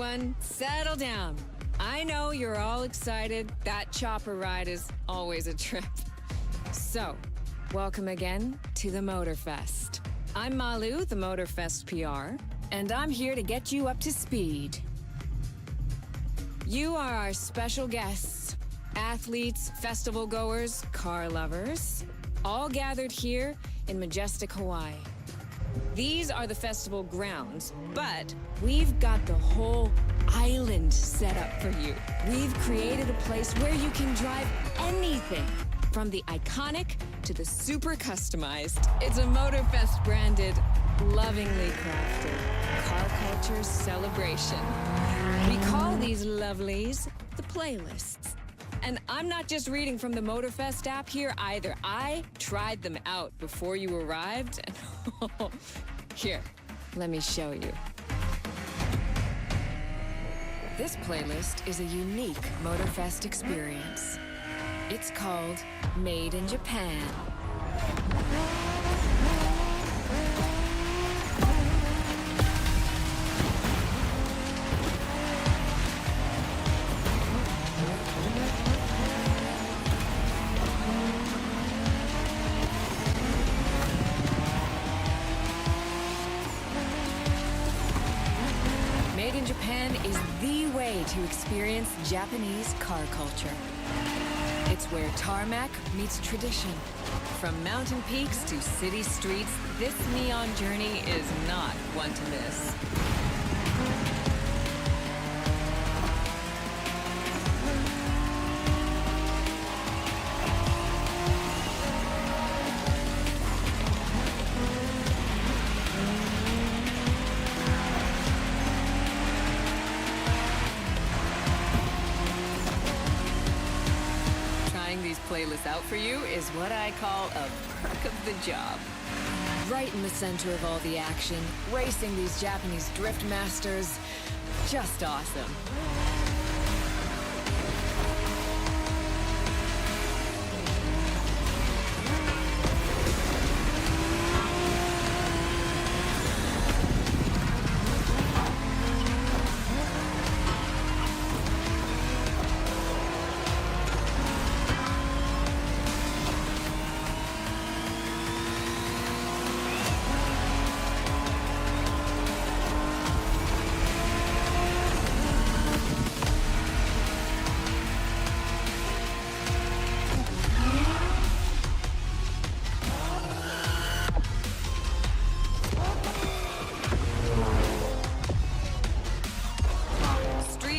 everyone. Settle down. I know you're all excited. That chopper ride is always a trip. So, welcome again to the Motorfest. I'm Malu, the Motorfest PR, and I'm here to get you up to speed. You are our special guests, athletes, festival goers, car lovers, all gathered here in majestic Hawaii. These are the festival grounds, but we've got the whole island set up for you. We've created a place where you can drive anything, from the iconic to the super customized. It's a Motorfest branded, lovingly crafted car culture celebration. We call these lovelies the playlists. And I'm not just reading from the Motorfest app here either. I tried them out before you arrived. And here, let me show you. This playlist is a unique Motorfest experience. It's called Made in Japan. Made in Japan is the way to experience Japanese car culture. It's where tarmac meets tradition. From mountain peaks to city streets, this neon journey is not one to miss. Playlist out for you is what I call a perk of the job. Right in the center of all the action, racing these Japanese drift masters, just awesome.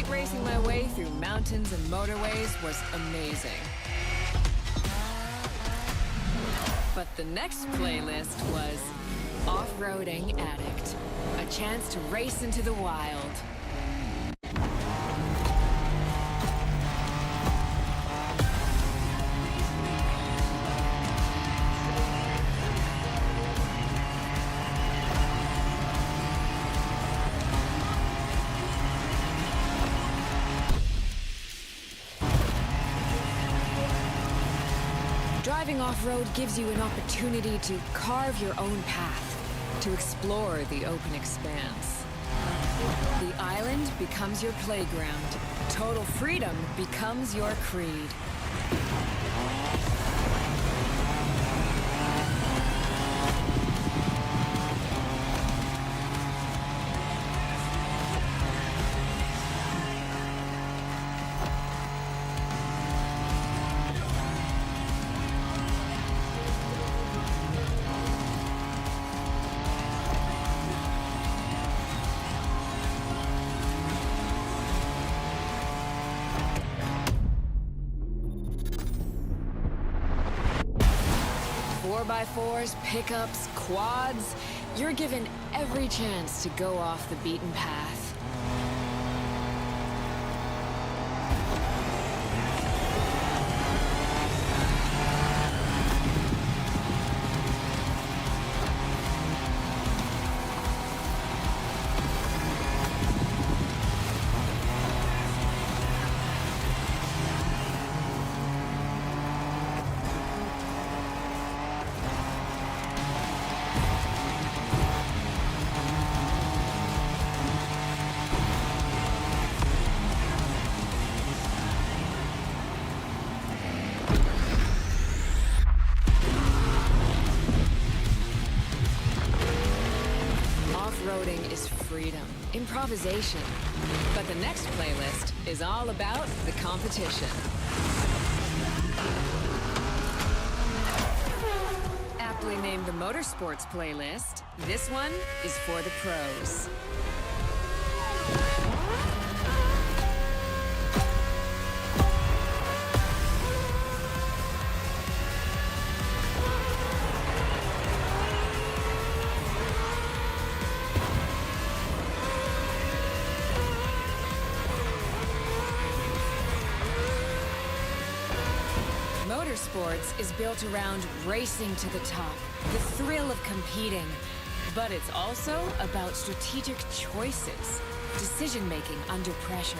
Racing my way through mountains and motorways was amazing. But the next playlist was Off-Roading Addict, a chance to race into the wild. Driving off-road gives you an opportunity to carve your own path, to explore the open expanse. The island becomes your playground. Total freedom becomes your creed. Four by fours, pickups, quads, you're given every chance to go off the beaten path. freedom, improvisation. But the next playlist is all about the competition. Aptly named the Motorsports playlist, this one is for the pros. Motorsports is built around racing to the top, the thrill of competing. But it's also about strategic choices, decision-making under pressure.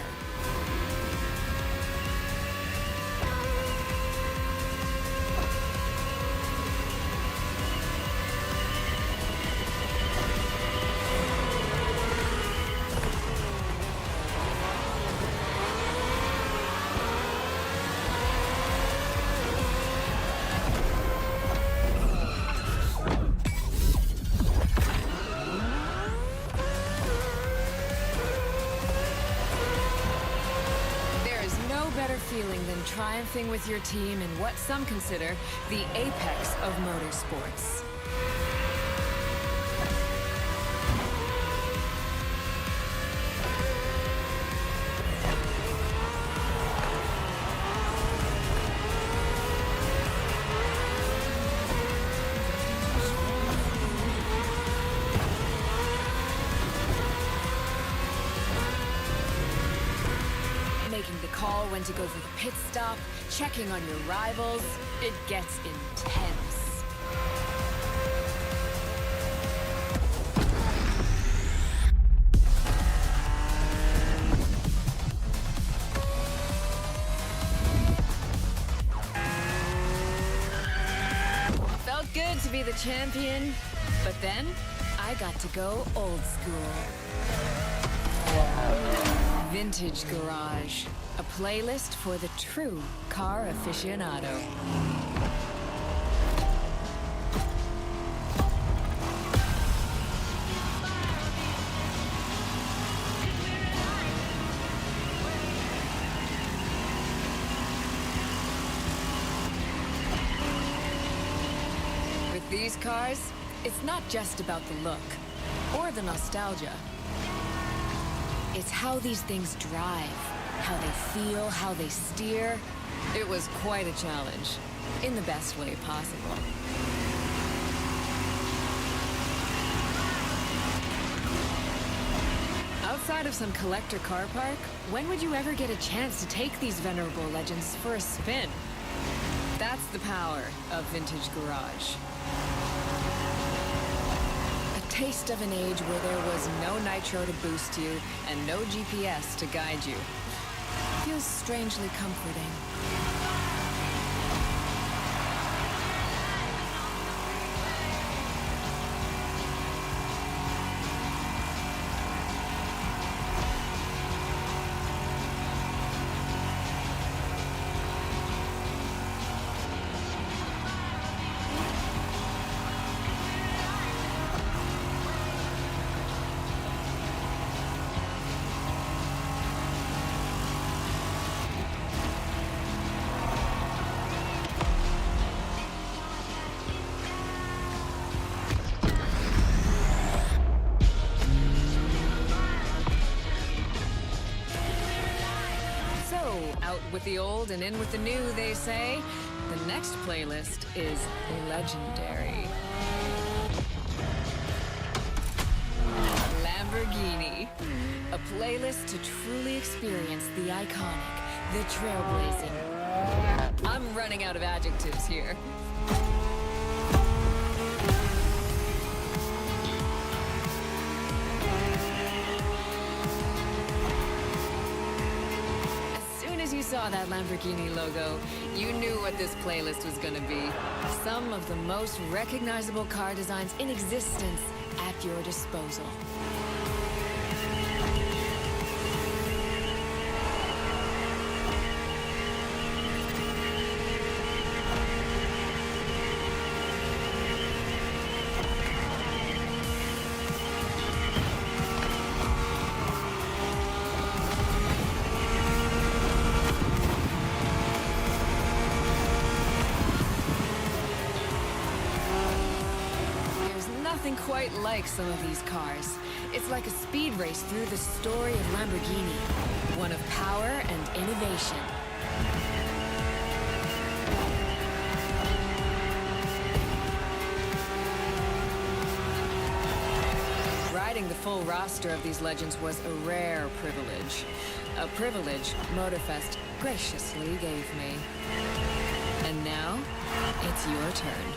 Feeling than triumphing with your team in what some consider the apex of motorsports. Making the call when to go for the pit stop, checking on your rivals, it gets intense. Felt good to be the champion, but then I got to go old school. Vintage Garage, a playlist for the true car aficionado. With these cars, it's not just about the look or the nostalgia. It's how these things drive, how they feel, how they steer. It was quite a challenge, in the best way possible. Outside of some collector car park, when would you ever get a chance to take these venerable legends for a spin? That's the power of Vintage Garage. Taste of an age where there was no nitro to boost you and no GPS to guide you. Feels strangely comforting. Out with the old and in with the new, they say. The next playlist is legendary. Lamborghini. A playlist to truly experience the iconic, the trailblazing. I'm running out of adjectives here. You saw that Lamborghini logo, you knew what this playlist was gonna be. Some of the most recognizable car designs in existence at your disposal. nothing quite like some of these cars. It's like a speed race through the story of Lamborghini. One of power and innovation. Riding the full roster of these legends was a rare privilege. A privilege Motorfest graciously gave me. And now, it's your turn.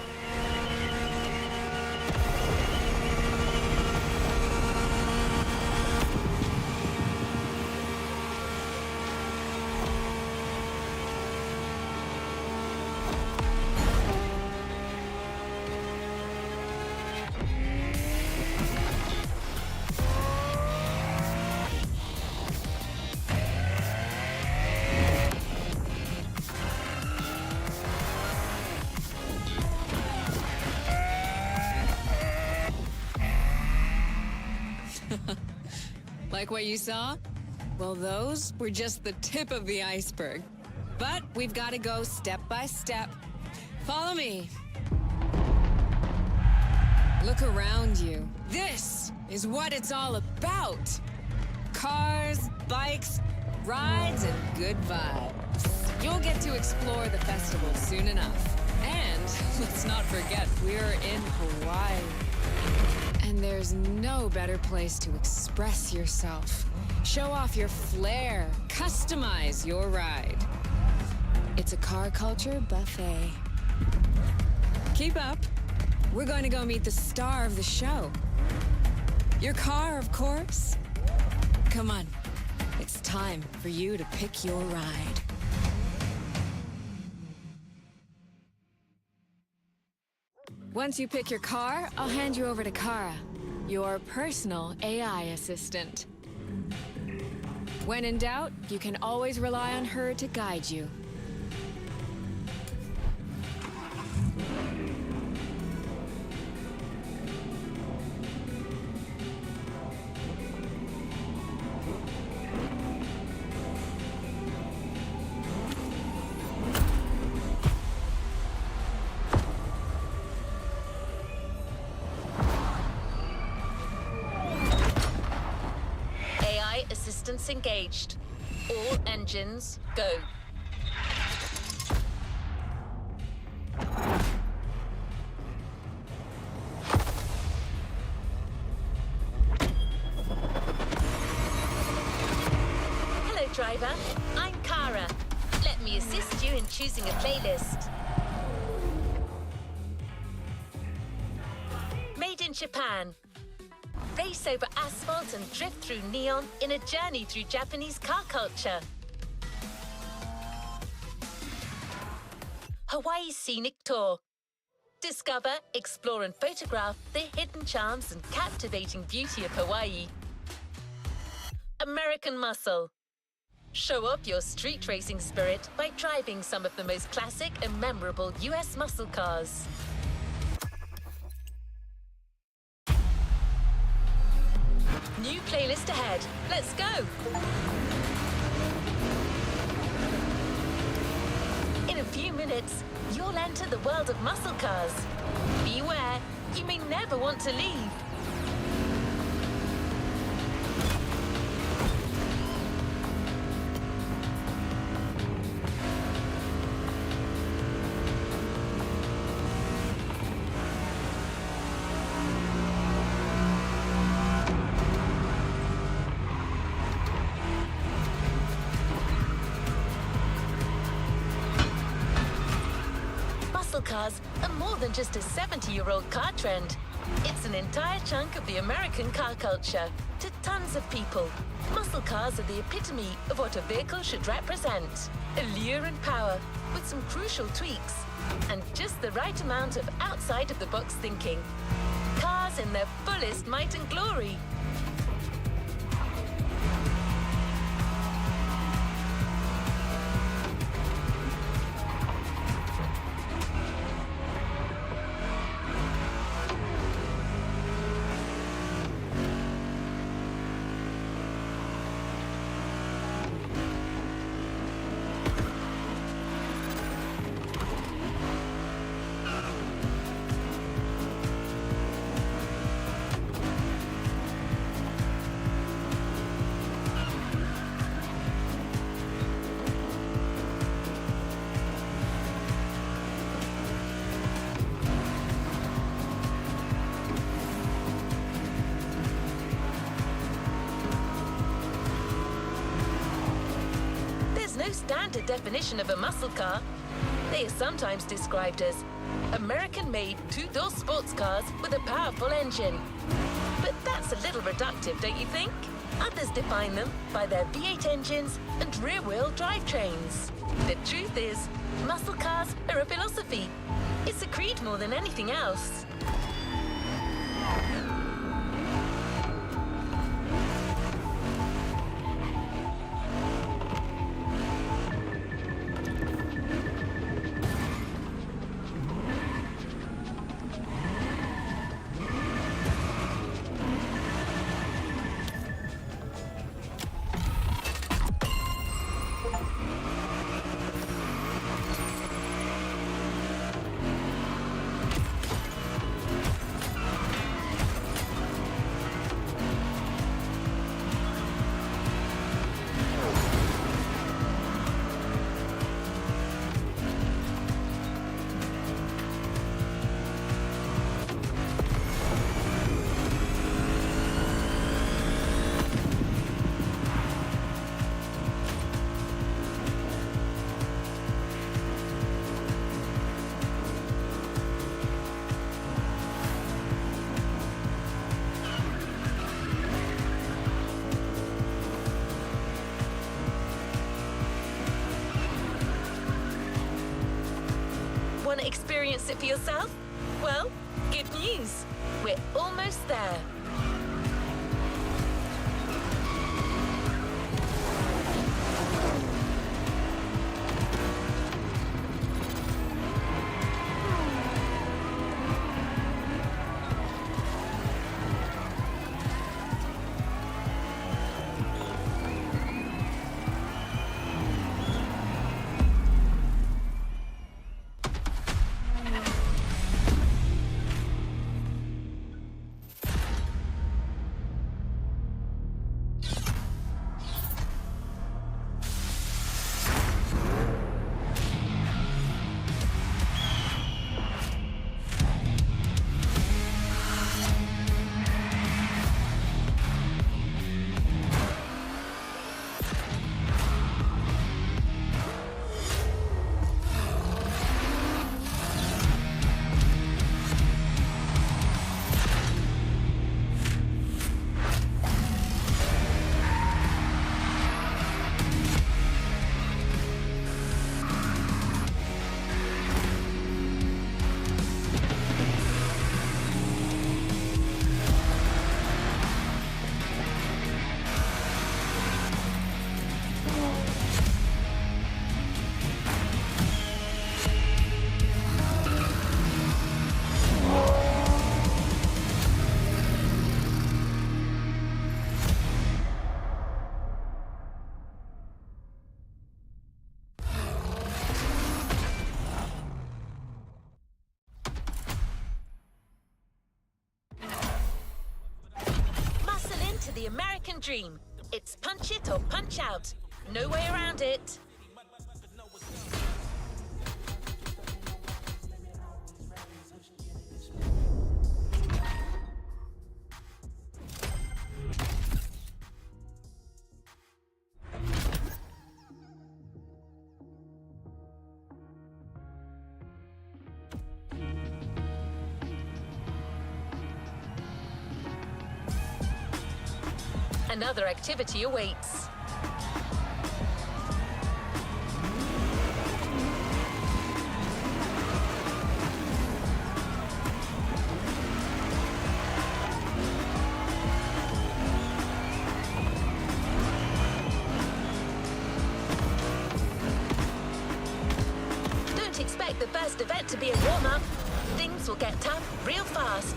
Like what you saw? Well, those were just the tip of the iceberg. But we've got to go step by step. Follow me. Look around you. This is what it's all about. Cars, bikes, rides, and good vibes. You'll get to explore the festival soon enough. And let's not forget, we're in Hawaii. And there's no better place to express yourself. Show off your flair. Customize your ride. It's a car culture buffet. Keep up. We're going to go meet the star of the show. Your car, of course. Come on. It's time for you to pick your ride. Once you pick your car, I'll hand you over to Kara, your personal AI assistant. When in doubt, you can always rely on her to guide you. Assistance engaged. All engines, go. Hello, driver. I'm Kara. Let me assist you in choosing a playlist. Made in Japan. Race over asphalt and drift through neon in a journey through Japanese car culture. Hawaii Scenic Tour. Discover, explore and photograph the hidden charms and captivating beauty of Hawaii. American Muscle. Show off your street racing spirit by driving some of the most classic and memorable US muscle cars. New playlist ahead. Let's go! In a few minutes, you'll enter the world of muscle cars. Beware, you may never want to leave. Cars are more than just a 70-year-old car trend. It's an entire chunk of the American car culture. To tons of people, muscle cars are the epitome of what a vehicle should represent. Allure and power, with some crucial tweaks, and just the right amount of outside-of-the-box thinking. Cars in their fullest might and glory. standard definition of a muscle car. They are sometimes described as American-made two-door sports cars with a powerful engine. But that's a little reductive, don't you think? Others define them by their V8 engines and rear-wheel drivetrains. The truth is, muscle cars are a philosophy. It's a creed more than anything else. Want to experience it for yourself? Well, good news. We're almost there. The American dream. It's punch it or punch out. No way around it. Another activity awaits. Don't expect the first event to be a warm-up. Things will get tough real fast.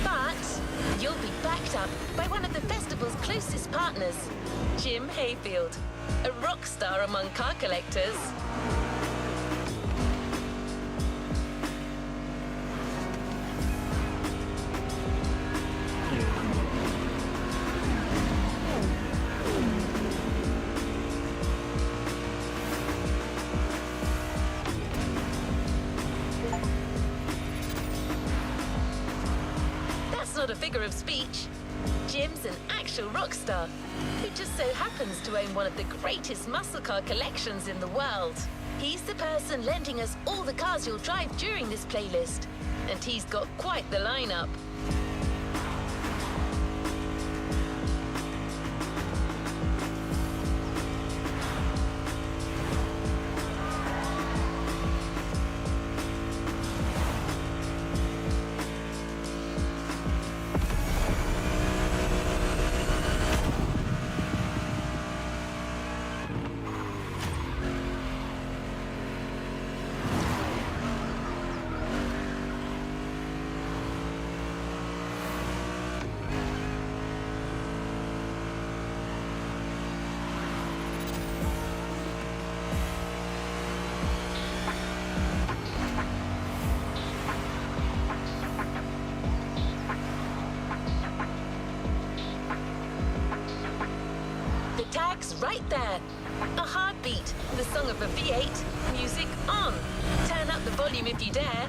But you'll be backed up by one of the festival's closest partners, Jim Hayfield, a rock star among car collectors. That's not a figure of speech. Jim's an actual rock star who just so happens to own one of the greatest muscle car collections in the world. He's the person lending us all the cars you'll drive during this playlist, and he's got quite the lineup. Tag's right there. A heartbeat, the song of a V8, music on. Turn up the volume if you dare.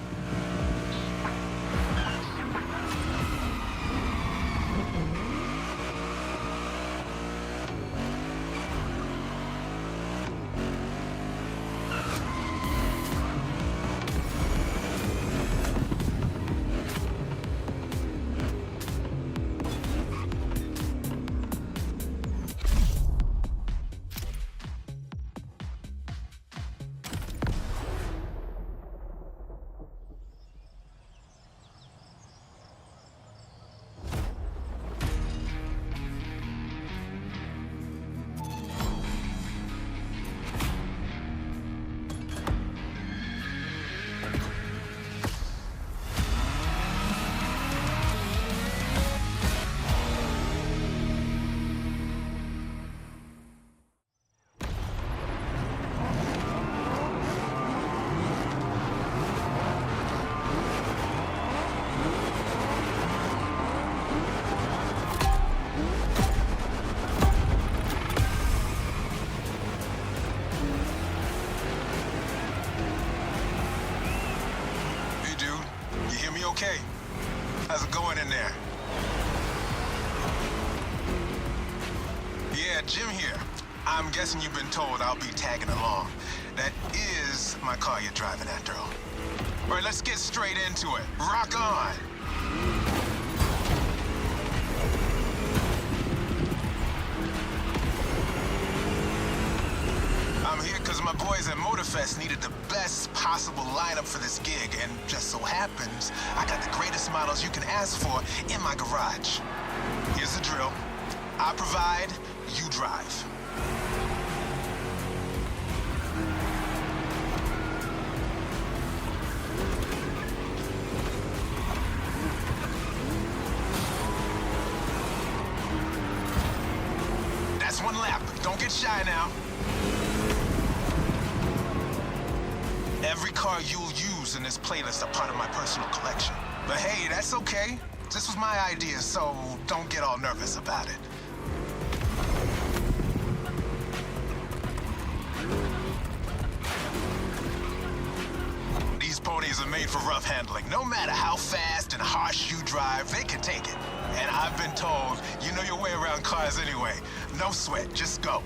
Okay. How's it going in there? Yeah, Jim here. I'm guessing you've been told I'll be tagging along. That is my car you're driving after all. All right, let's get straight into it. Rock on! I'm here because my boys at Motorfest needed the best possible lineup for this gig, and just so happens, I got the greatest models you can ask for in my garage. Here's the drill. I provide, you drive. That's one lap. Don't get shy now. Every car you'll use in this playlist are part of my personal collection. But hey, that's okay. This was my idea, so don't get all nervous about it. These ponies are made for rough handling. No matter how fast and harsh you drive, they can take it. And I've been told, you know your way around cars anyway. No sweat, just go.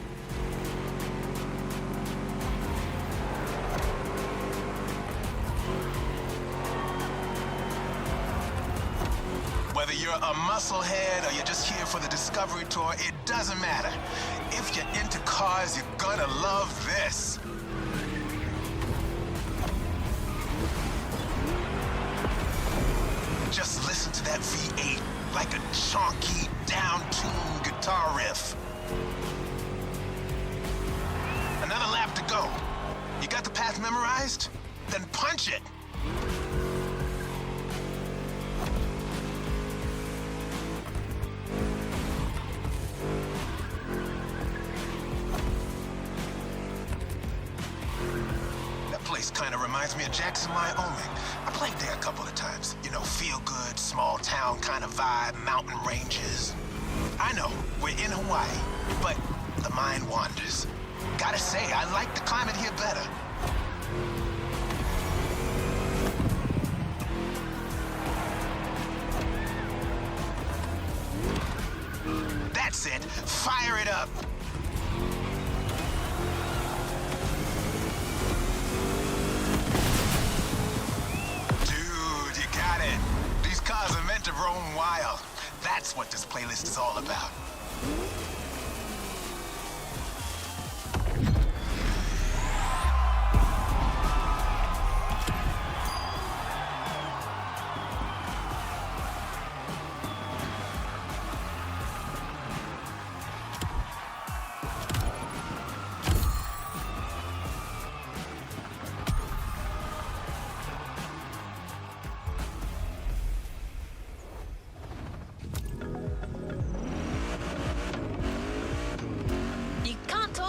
Whether you're a musclehead or you're just here for the Discovery Tour, it doesn't matter. If you're into cars, you're gonna love this. Just listen to that V8 like a chunky, down-tuned guitar riff. Another lap to go. You got the path memorized? Then punch it. Place kind of reminds me of Jackson, Wyoming. I played there a couple of times. You know, feel good, small town kind of vibe, mountain ranges. I know, we're in Hawaii, but the mind wanders. Gotta say, I like the climate here better. That's it. Fire it up. Dude, you got it. These cars are meant to roam wild. That's what this playlist is all about.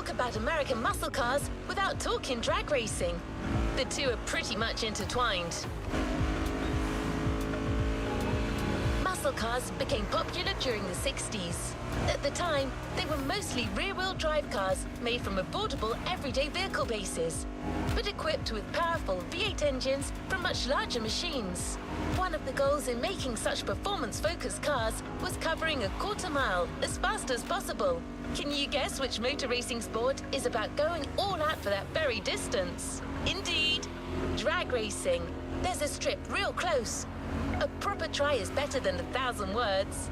About American muscle cars without talking drag racing. The two are pretty much intertwined. Muscle cars became popular during the 60s. At the time, they were mostly rear-wheel drive cars made from affordable everyday vehicle bases, but equipped with powerful V8 engines from much larger machines. One of the goals in making such performance-focused cars was covering a quarter mile as fast as possible. Can you guess which motor racing sport is about going all out for that very distance? Indeed, drag racing. There's a strip real close. A proper try is better than 1,000 words.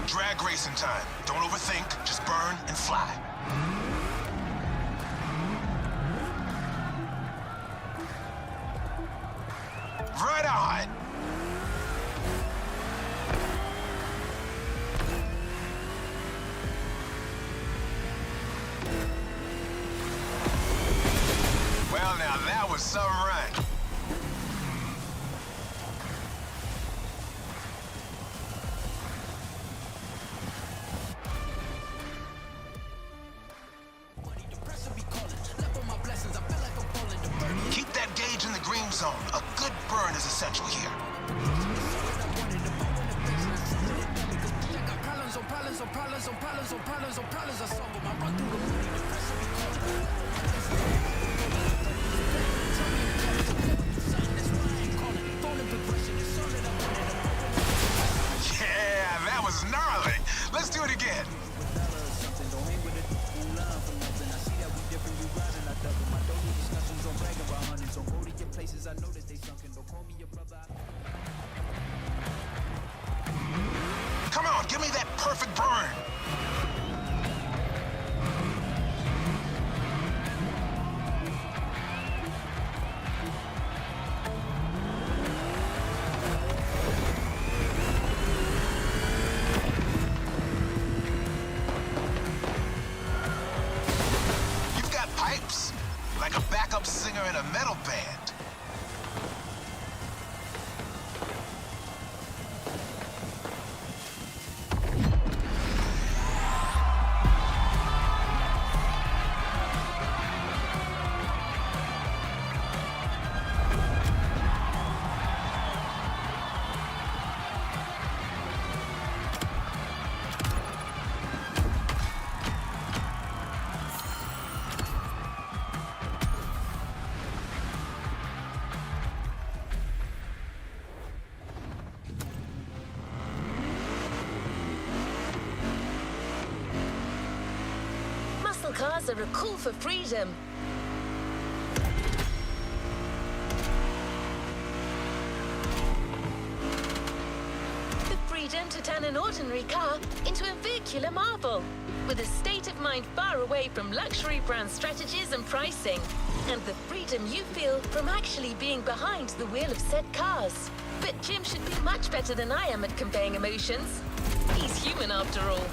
Drag racing time. Don't overthink, just burn and fly. Right on! Well, now that was some run. Zone. A good burn is essential here. Yeah, that was gnarly. Let's do it again. Come on, give me that perfect burn. muscle cars are a call for freedom. The freedom to turn an ordinary car into a vehicular marvel, with a state of mind far away from luxury brand strategies and pricing, and the freedom you feel from actually being behind the wheel of said cars. But Jim should be much better than I am at conveying emotions. He's human after all.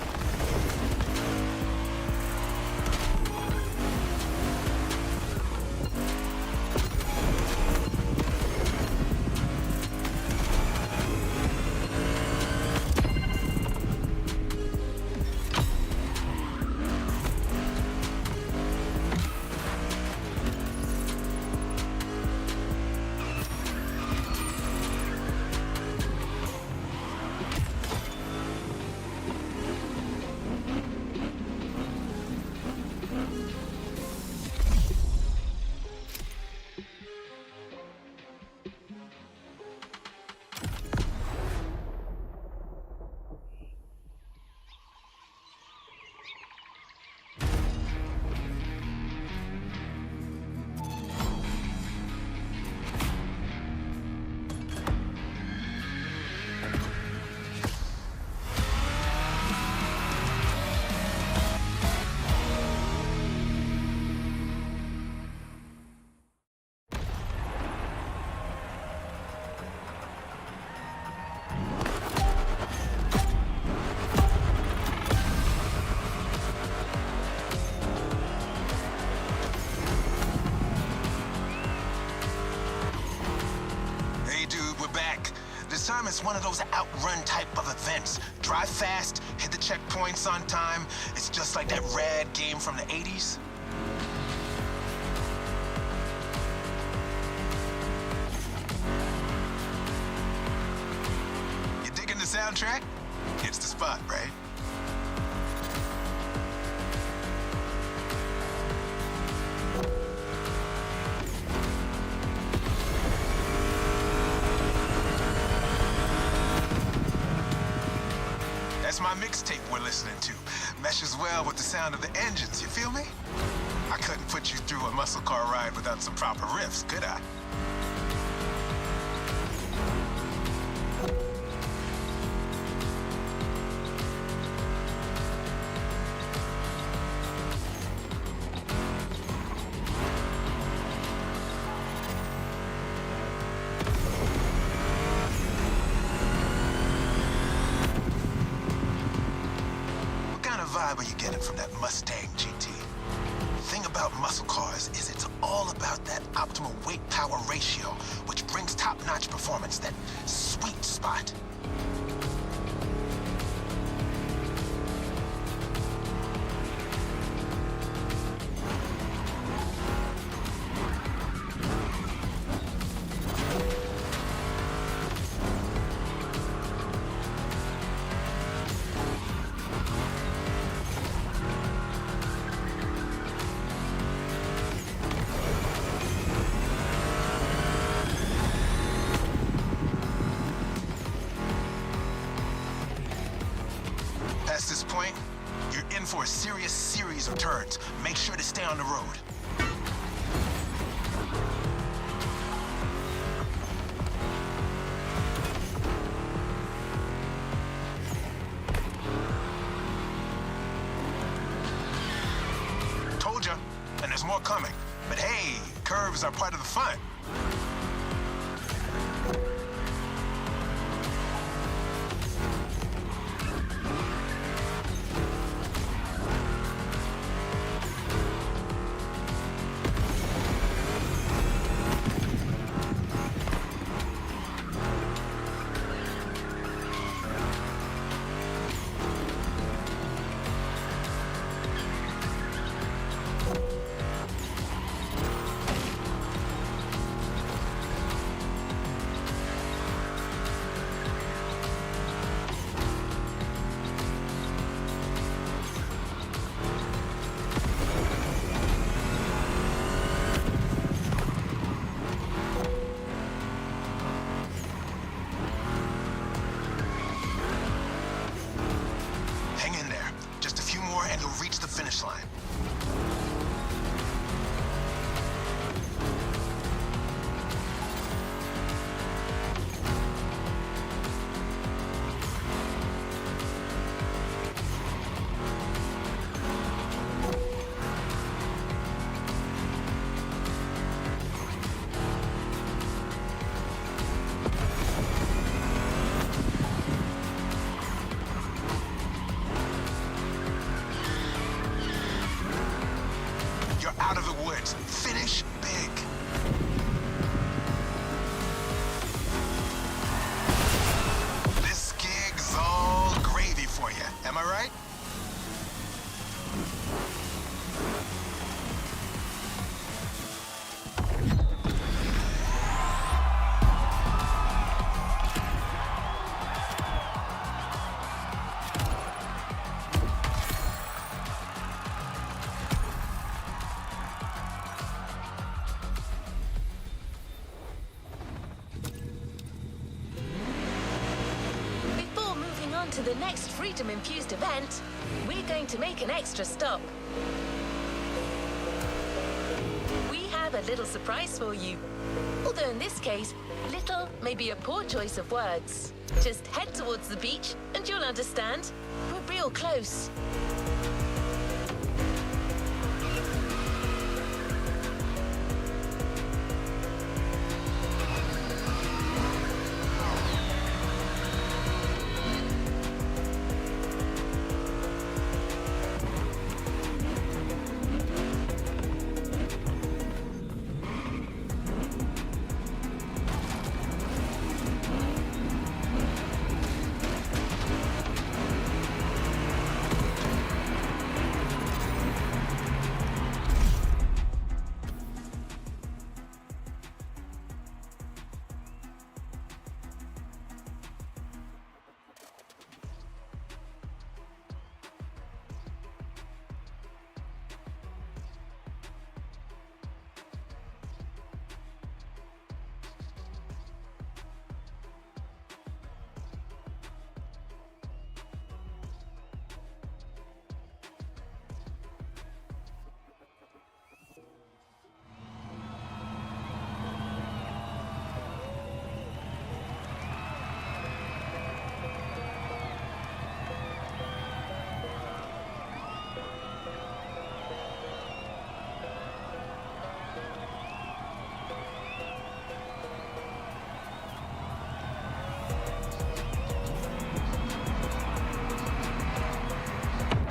This time it's one of those outrun type of events. Drive fast, hit the checkpoints on time. It's just like that rad game from the 80s. You digging the soundtrack? It's the spot, right? That's my mixtape we're listening to. Meshes well with the sound of the engines, you feel me? I couldn't put you through a muscle car ride without some proper riffs, could I? Vibe are you getting from that Mustang GT? The thing about muscle cars is it's all about that optimal weight-power ratio, which brings top-notch performance, that sweet spot. Past this point, you're in for a serious series of turns. Make sure to stay on the road. Told ya, and there's more coming. But hey, curves are part of the fun. And you'll reach the finish line. words. Finish big. This gig's all gravy for you. Am I right? Before moving on to the next freedom-infused event, we're going to make an extra stop. We have a little surprise for you. Although in this case, little may be a poor choice of words. Just head towards the beach and you'll understand. We're real close.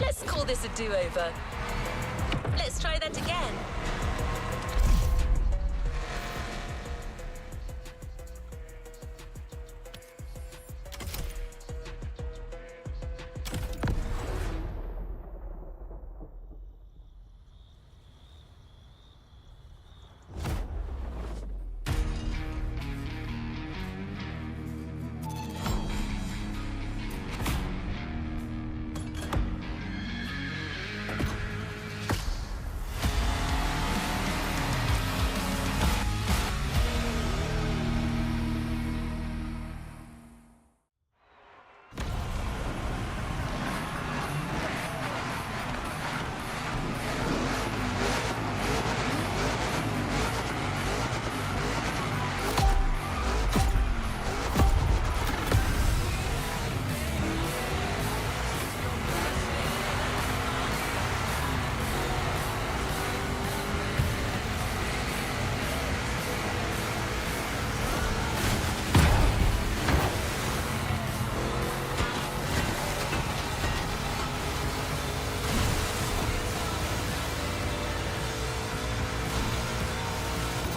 Let's call this a do-over. Let's try that again.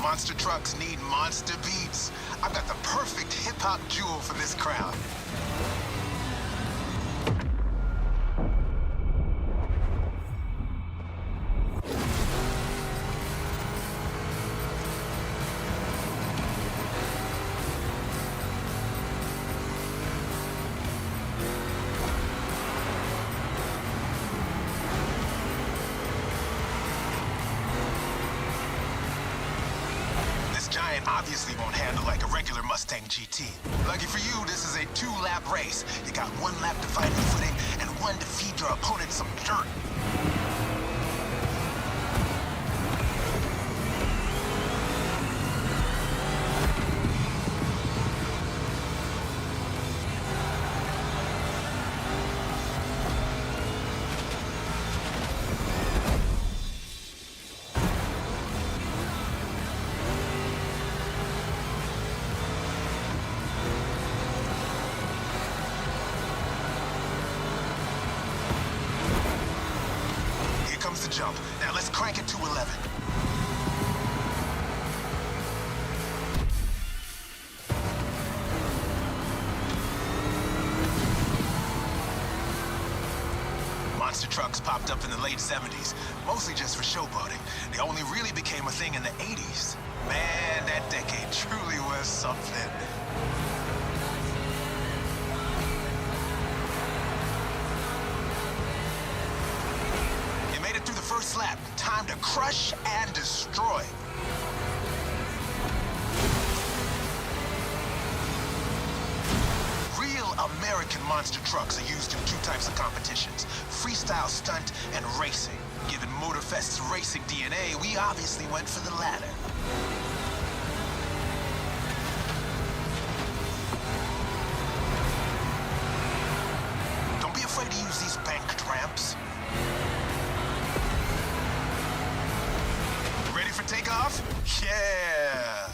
Monster trucks need monster beats. I've got the perfect hip-hop jewel for this crowd. Giant obviously won't handle like a regular Mustang GT. Lucky for you, this is a 2-lap race. You got 1 lap to find your footing and 1 to feed your opponent some dirt. Comes the jump. Now let's crank it to 11. monster trucks popped up in the late 70s, mostly just for showboating. They only really became a thing in the 80s. Man, that decade truly was something. You made it through the first lap. Time to crush and destroy. American monster trucks are used in two types of competitions, freestyle stunt and racing. Given Motorfest's racing DNA, we obviously went for the latter. Don't be afraid to use these banked ramps. Ready for takeoff? Yeah!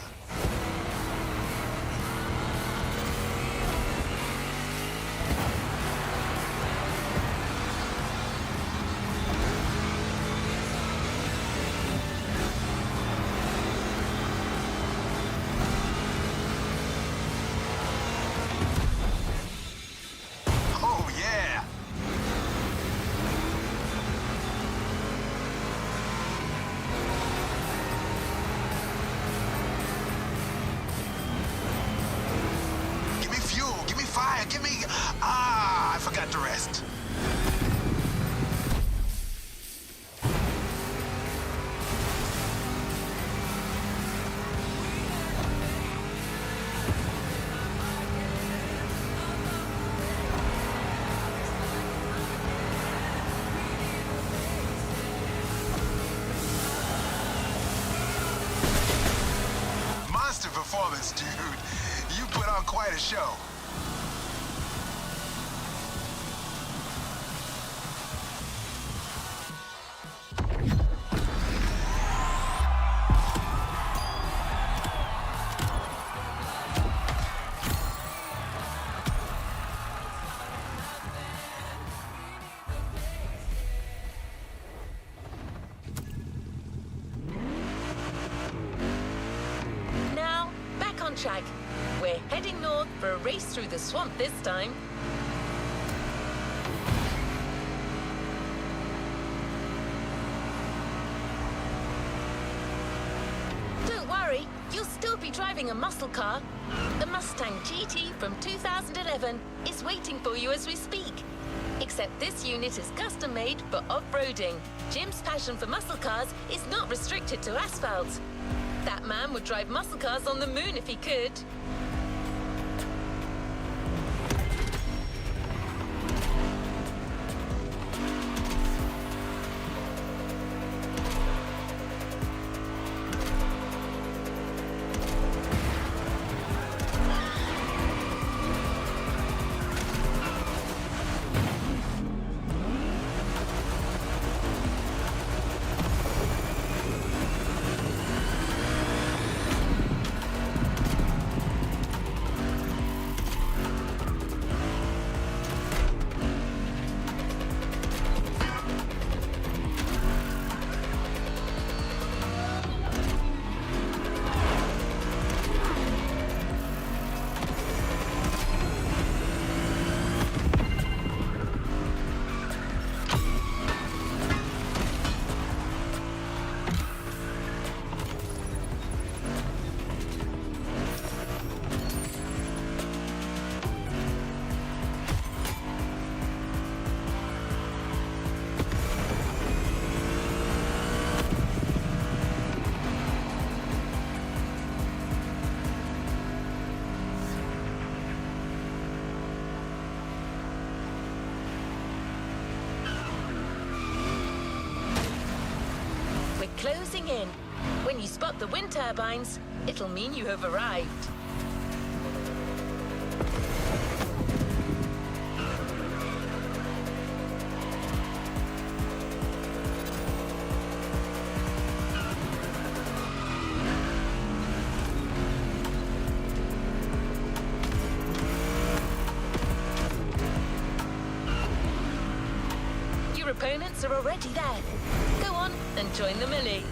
I forgot the rest. Monster performance, dude. You put on quite a show. Track. We're heading north for a race through the swamp this time. Don't worry, you'll still be driving a muscle car. The Mustang GT from 2011 is waiting for you as we speak. Except this unit is custom made for off-roading. Jim's passion for muscle cars is not restricted to asphalt. That man would drive muscle cars on the moon if he could. Closing in. When you spot the wind turbines, it'll mean you have arrived. Your opponents are already there. Go on and join the melee.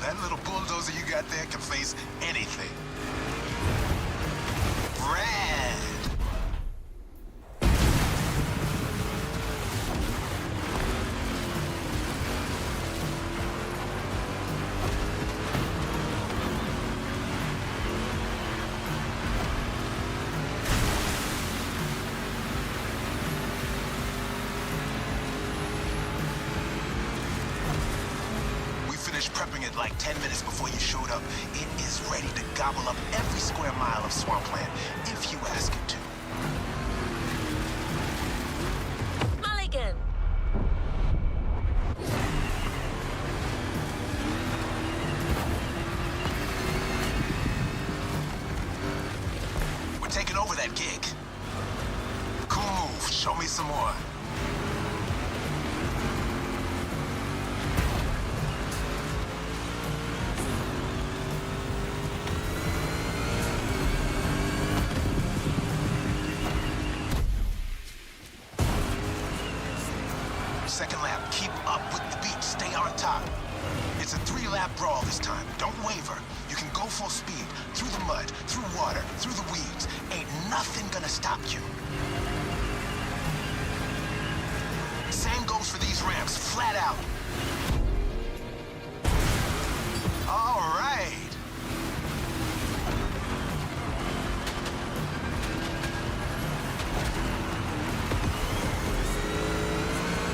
That little bulldozer you got there can face anything. Rad! Prepping it like 10 minutes before you showed up. It is ready to gobble up every square mile of swampland if you ask it to. Mulligan! We're taking over that gig. Cool move. Show me some more. Second lap, keep up with the beat, stay on top. It's a 3-lap brawl this time, don't waver. You can go full speed, through the mud, through water, through the weeds. Ain't nothing gonna stop you. Same goes for these ramps, flat out. All right.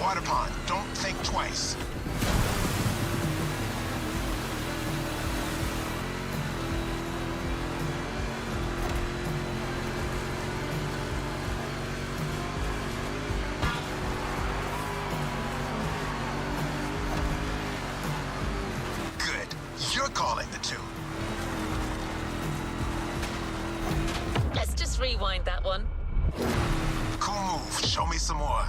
Water pond, don't think twice. Good, you're calling the tune. Let's just rewind that one. Cool move, show me some more.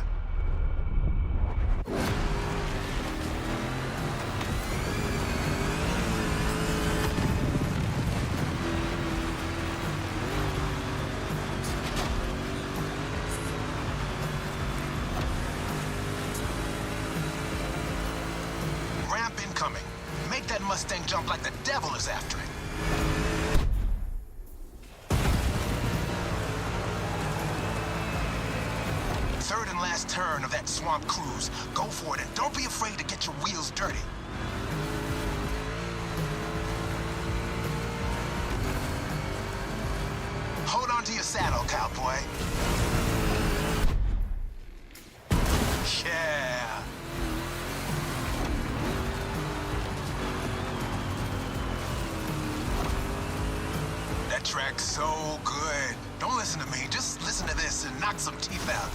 Ramp incoming. Make that Mustang jump like the devil is after it. Third and last turn of that swamp cruise. Go for it and don't be afraid to get your wheels dirty. Hold on to your saddle, cowboy. Yeah. That track's so good. Don't listen to me, just listen to this and knock some teeth out.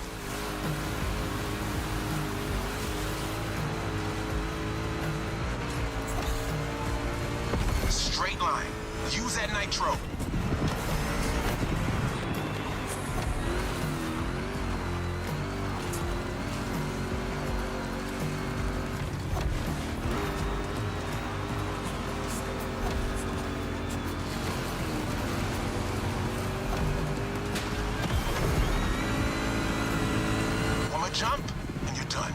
Straight line. Use that nitro. One more jump, and you're done.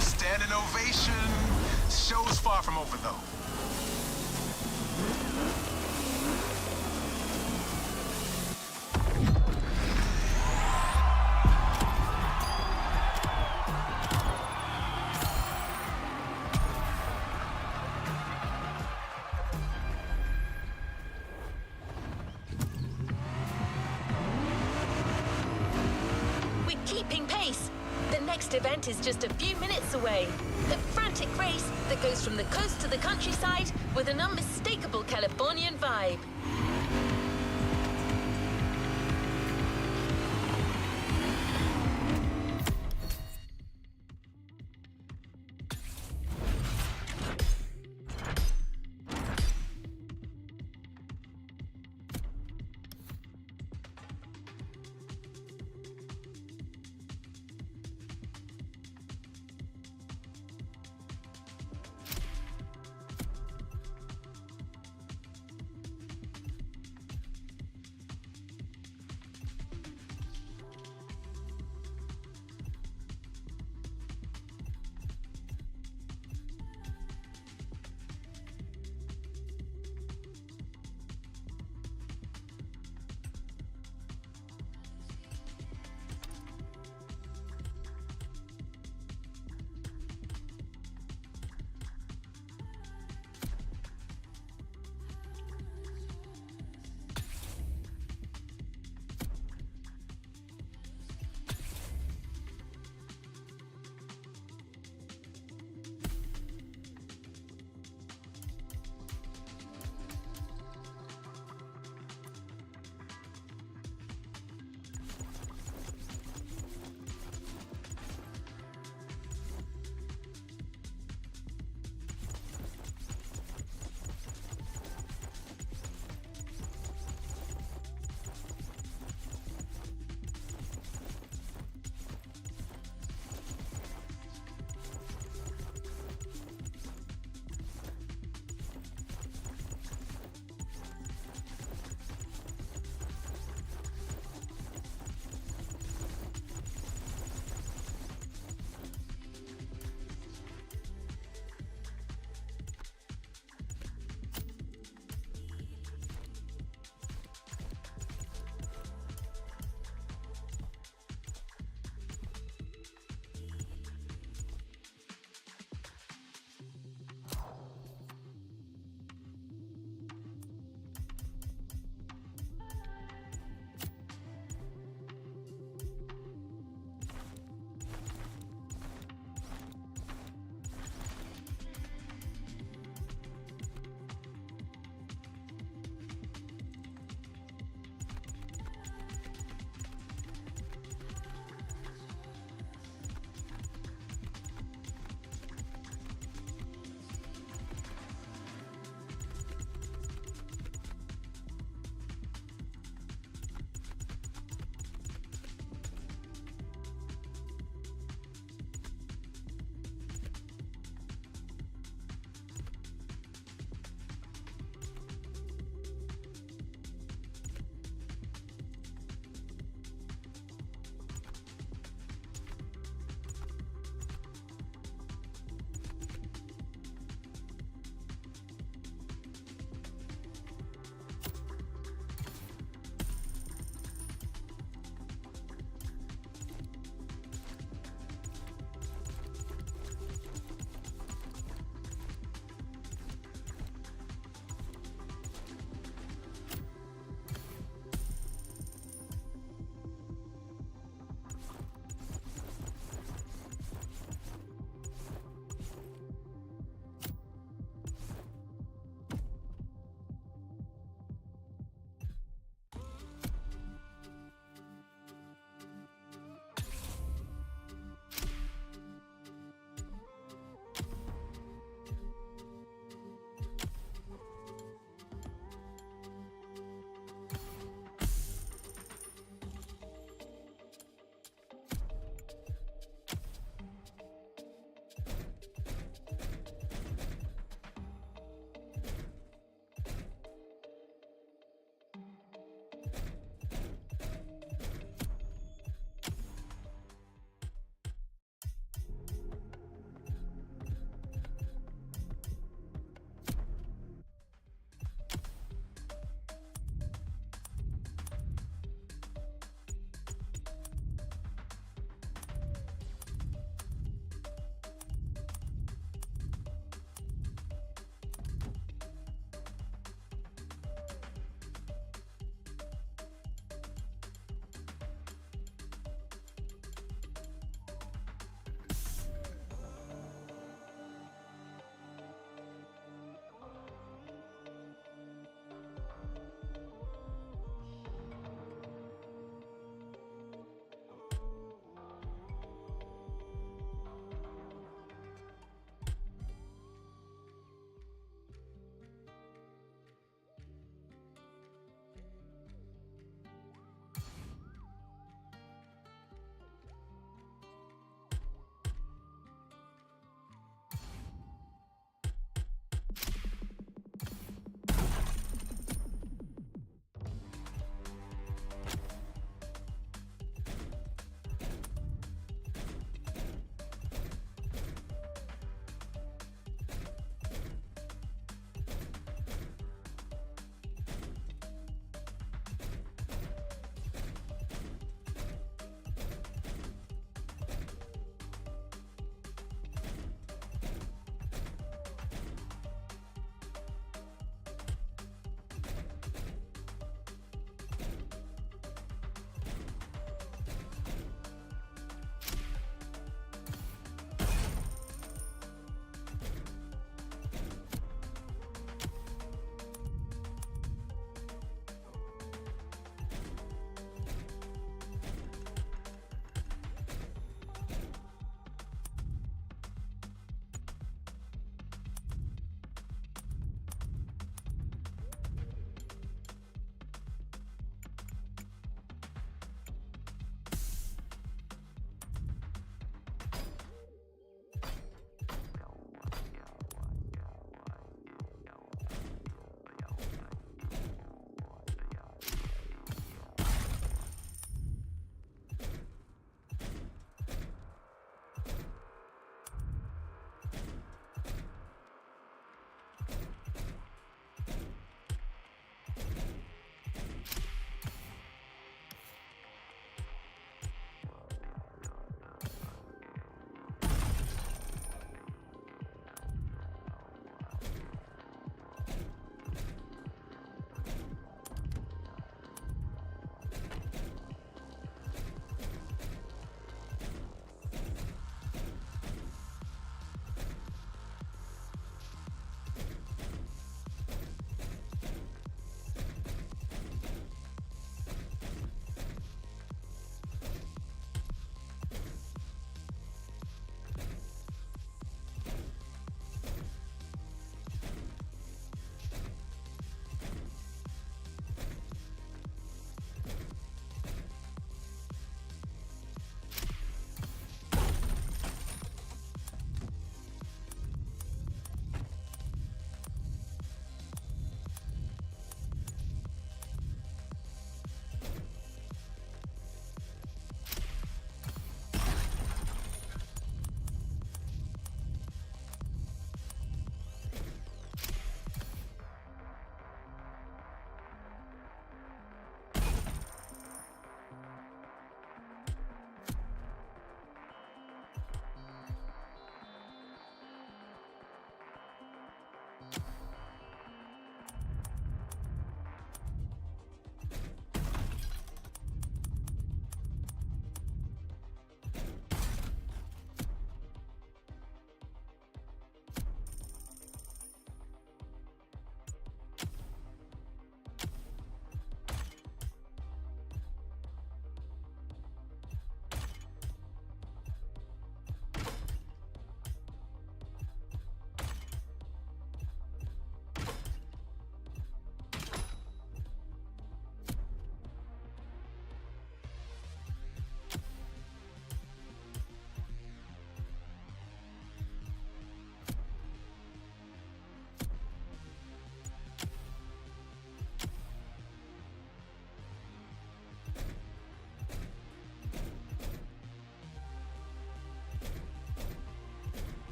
Standing ovation. Show's far from over, though. We're keeping pace. The next event is just a few minutes away. The frantic race that goes from the coast to the countryside with an unmistakable Californian vibe.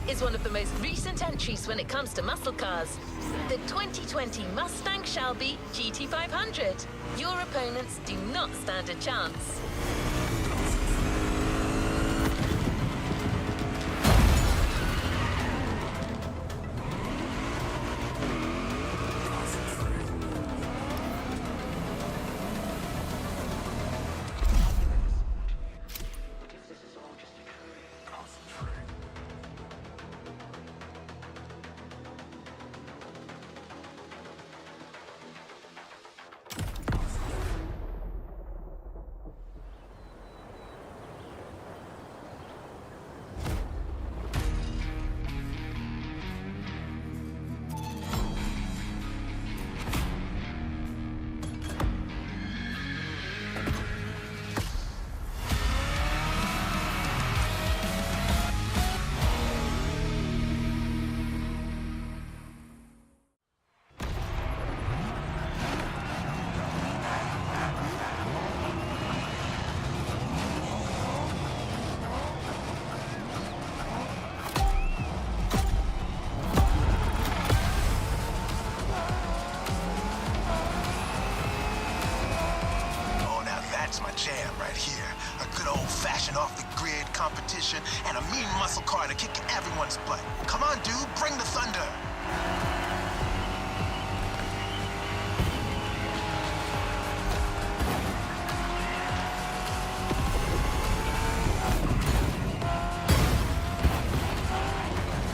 is one of the most recent entries when it comes to muscle cars. The 2020 Mustang Shelby GT500. Your opponents do not stand a chance. Jam right here. A good old-fashioned off-the-grid competition and a mean muscle car to kick everyone's butt. Come on, dude, bring the thunder.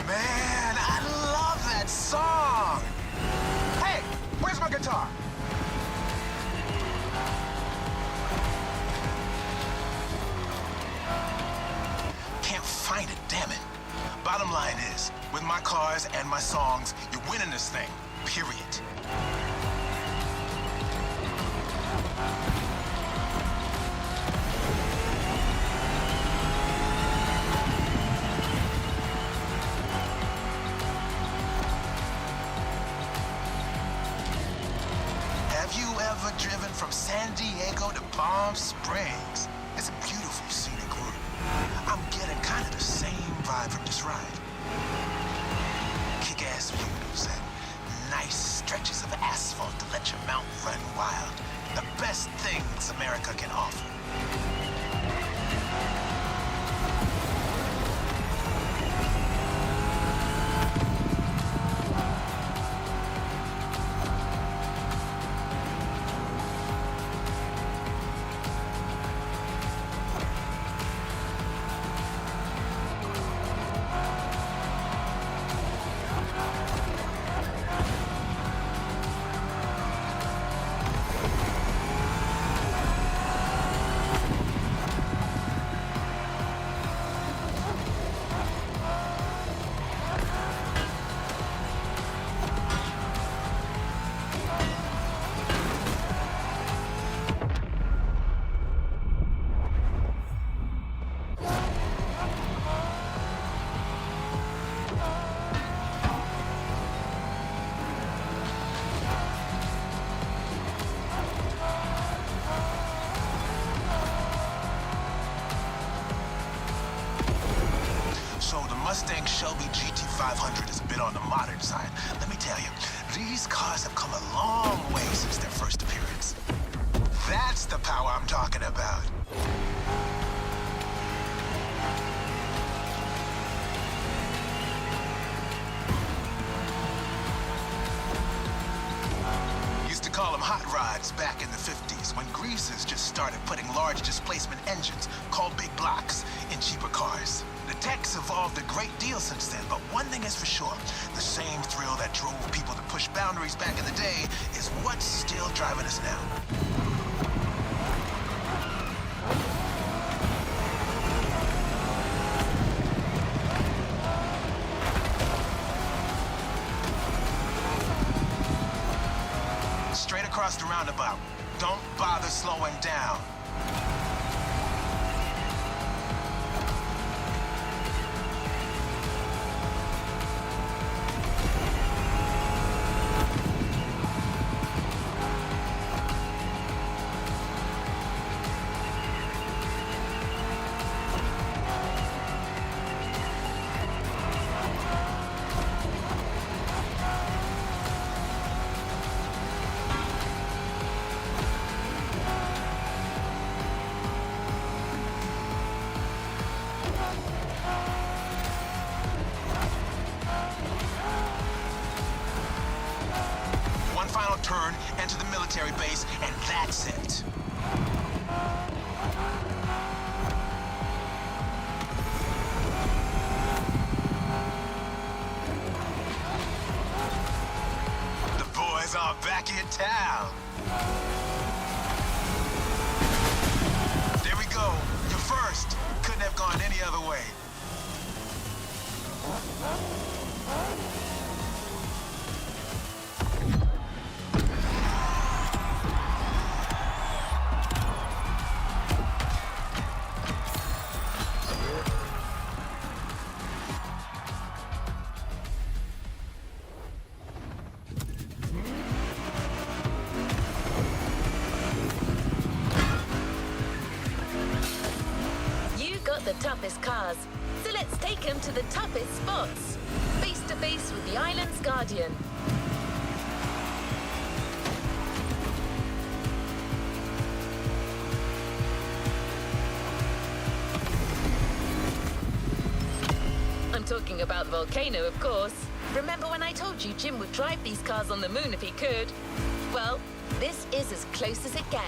Man, I love that song. Hey, where's my guitar? Find it, damn it. Bottom line is, with my cars and my songs, you're winning this thing, period. Have you ever driven from San Diego to Palm Springs? It's a beautiful scenic route. I'm getting kind of the same vibe from this ride. Kick-ass views and nice stretches of asphalt to let your mount run wild. The best things America can offer. Mustang Shelby GT500 is a bit on the modern side. Let me tell you, these cars have come a long way since their first appearance. That's the power I'm talking about. Used to call them hot rods back in the 50s when greasers just started putting large displacement engines, called big blocks, in cheaper cars. The tech's evolved a great deal since then, but one thing is for sure. The same thrill that drove people to push boundaries back in the day is what's still driving us now. Straight across the roundabout. Don't bother slowing down. roundabout turn, enter the military base, and that's it. The boys are back in town. There we go. You're first. Couldn't have gone any other way. The toughest cars, so let's take him to the toughest spots, face to face with the island's guardian. I'm talking about the volcano, of course. Remember when I told you Jim would drive these cars on the moon if he could? Well, this is as close as it gets.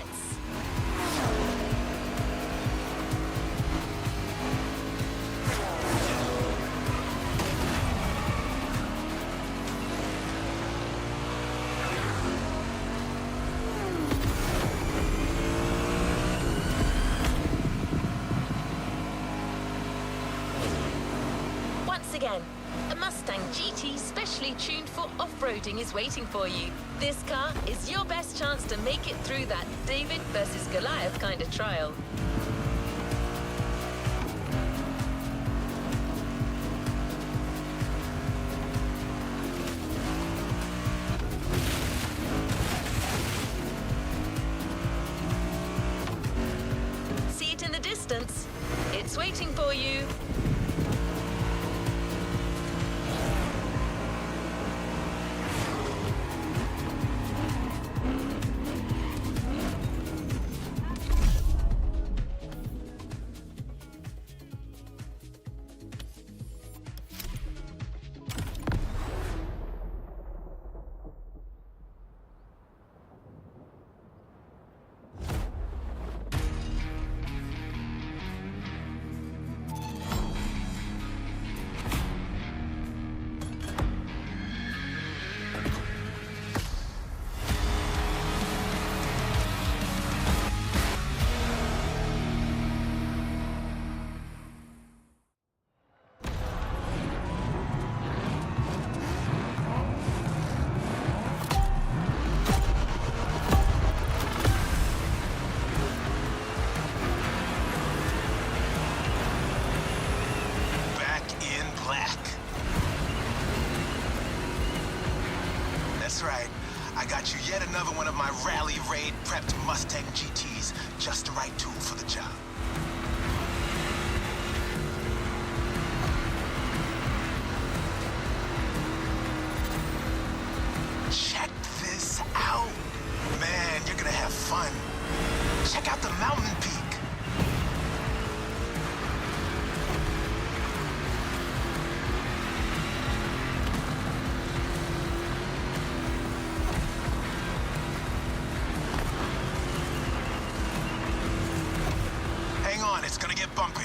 Again, a Mustang GT specially tuned for off-roading is waiting for you. This car is your best chance to make it through that David versus Goliath kind of trial. See it in the distance. It's waiting for you. That's right. I got you yet another one of my rally raid prepped Mustang GTs. Just the right tool for the job. Check this out. Man, you're gonna have fun. Check out the mountain peak. Hang on, it's gonna get bumpy.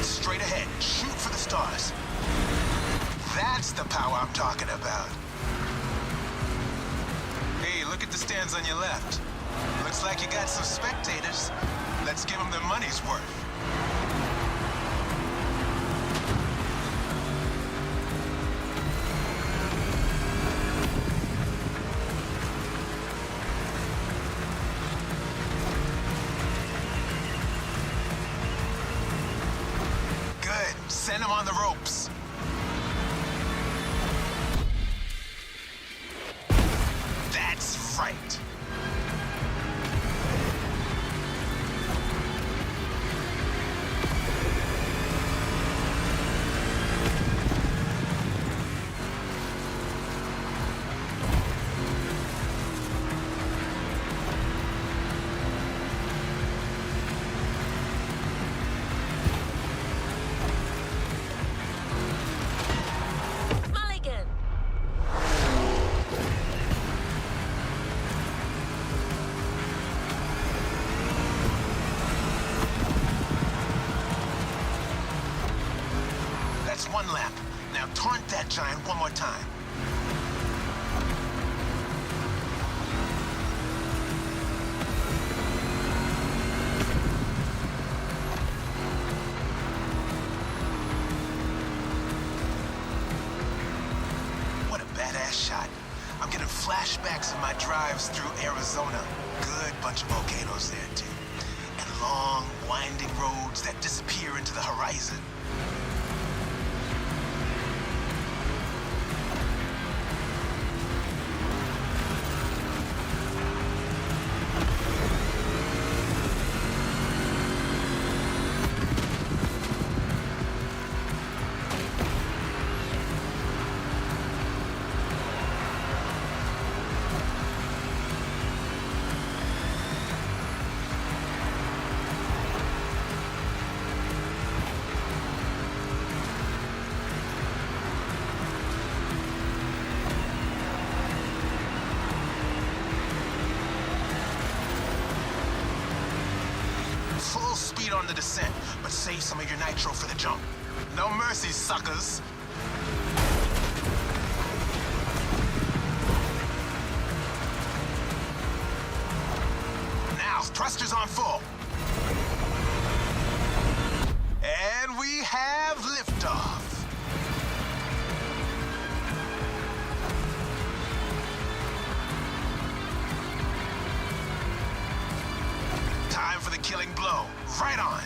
Straight ahead, shoot for the stars. That's the power I'm talking about. Hey, look at the stands on your left. Looks like you got some spectators. Let's give them their money's worth. Send him on the ropes. That's right. one lap. Now taunt that giant one more time. What a badass shot. I'm getting flashbacks of my drives through Arizona. Good bunch of volcanoes there, too. And long, winding roads that disappear into the horizon. Full speed on the descent, but save some of your nitro for the jump. No mercy, suckers. Now, thrusters on full. And we have liftoff. Time for the killing blow. Right on.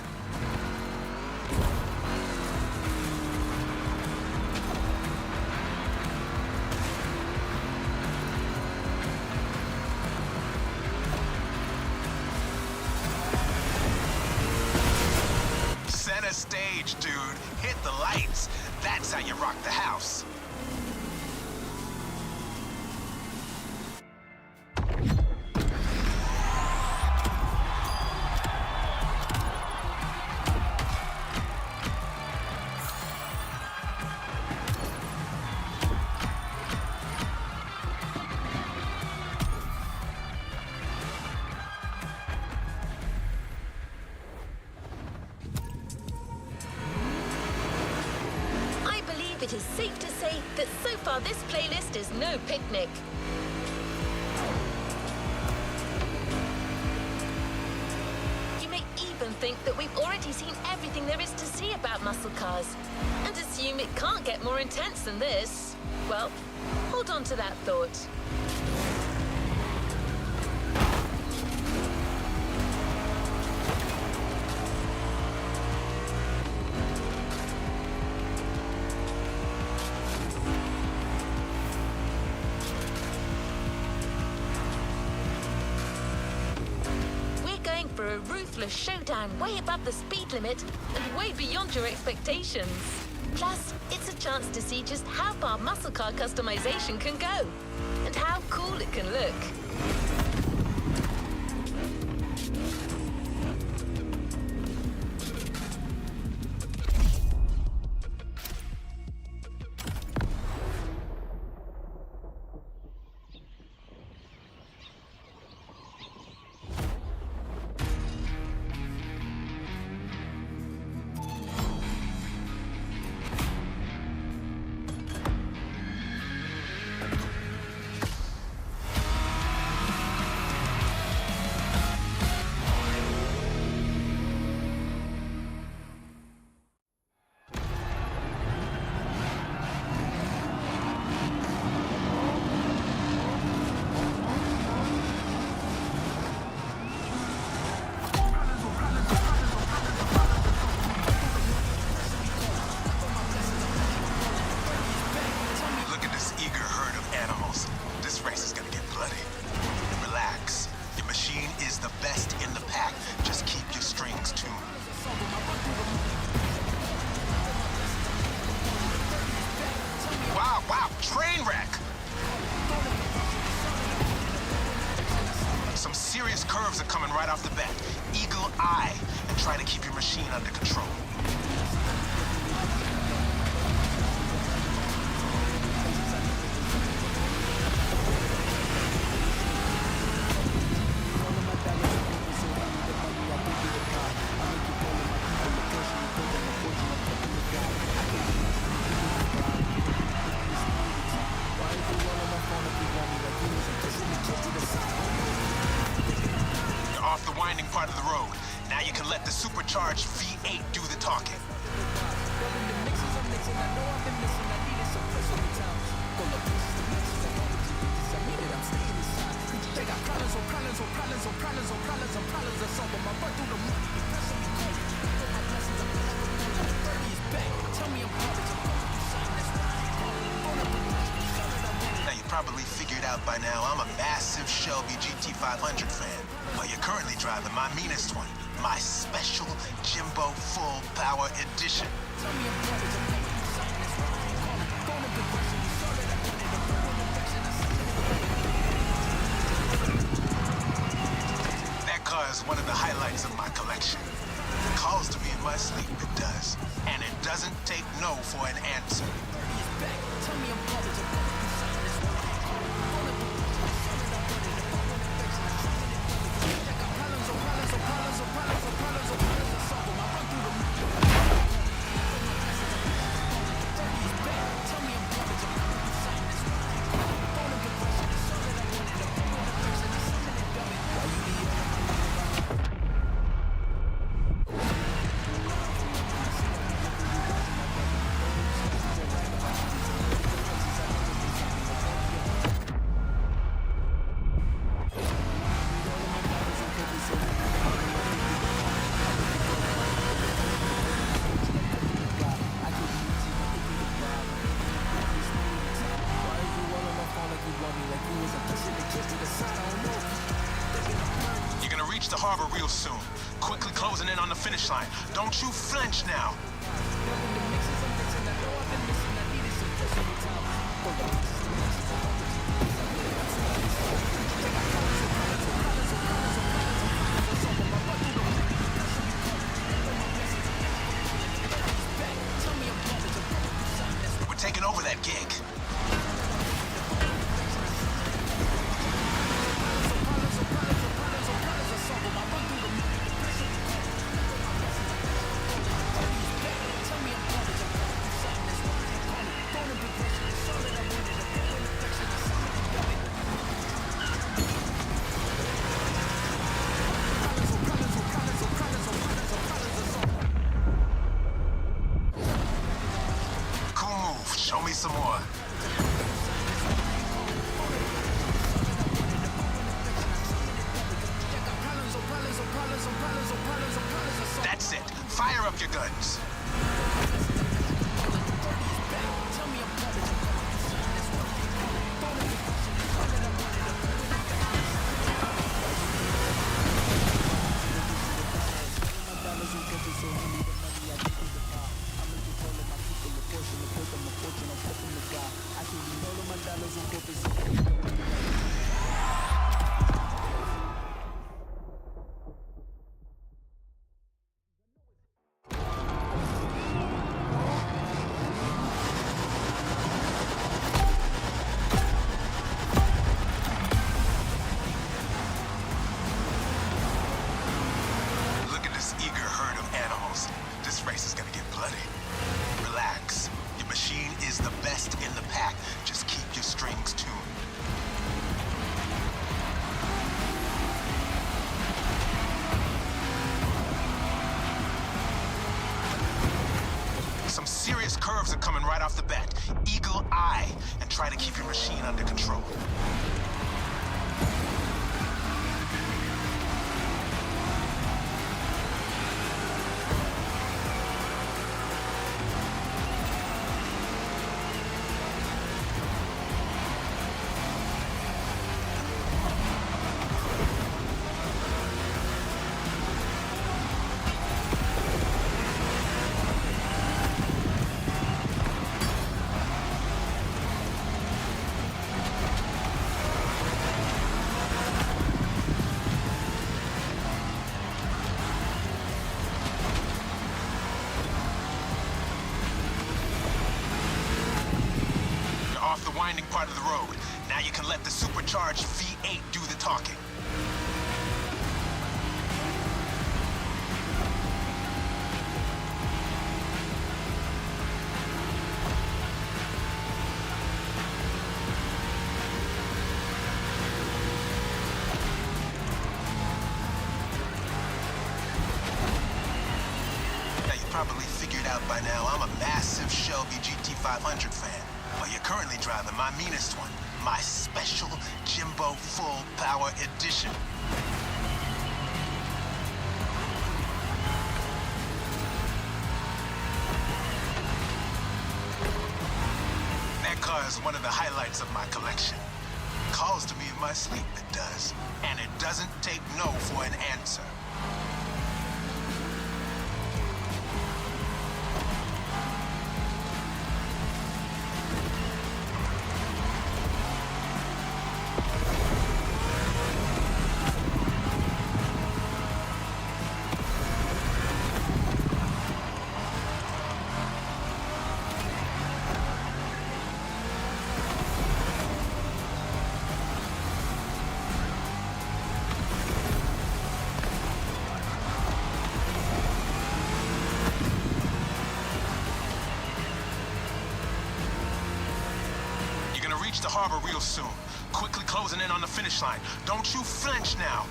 Center stage, dude. Hit the lights. That's how you rock the house. It is safe to say that so far this playlist is no picnic. You may even think that we've already seen everything there is to see about muscle cars, and assume it can't get more intense than this. Well, hold on to that thought. For a ruthless showdown way above the speed limit and way beyond your expectations. Plus, it's a chance to see just how far muscle car customization can go and how cool it can look. Wow, train wreck! Some serious curves are coming right off the bat. Eagle eye, and try to keep your machine under control. off the winding part of the road. Now you can let the supercharged V8 do the talking. Now you probably figured out by now I'm a massive Shelby GT500 fan. Well, you're currently driving my meanest one, my special Jimbo Full Power Edition. That car is one of the highlights of my collection. It calls to me in my sleep, it does. And it doesn't take no for an answer. Reach the harbor real soon. Quickly closing in on the finish line. Don't you flinch now. We're taking over that gig. Show me some more. That's it. Fire up your guns. Race is gonna get bloody. Relax. Your machine is the best in the pack. Just keep your strings tuned. Some serious curves are coming right off the bat. Eagle eye and try to keep your machine under control. The winding part of the road. Now you can let the supercharged V8 do the talking. probably figured out by now I'm a massive Shelby GT500 fan. But you're currently driving my meanest one, my special Jimbo Full Power Edition. That car is one of the highlights of my collection. Calls to me in my sleep, it does. And it doesn't take no for an answer. Reach the harbor real soon. Quickly closing in on the finish line. Don't you flinch now.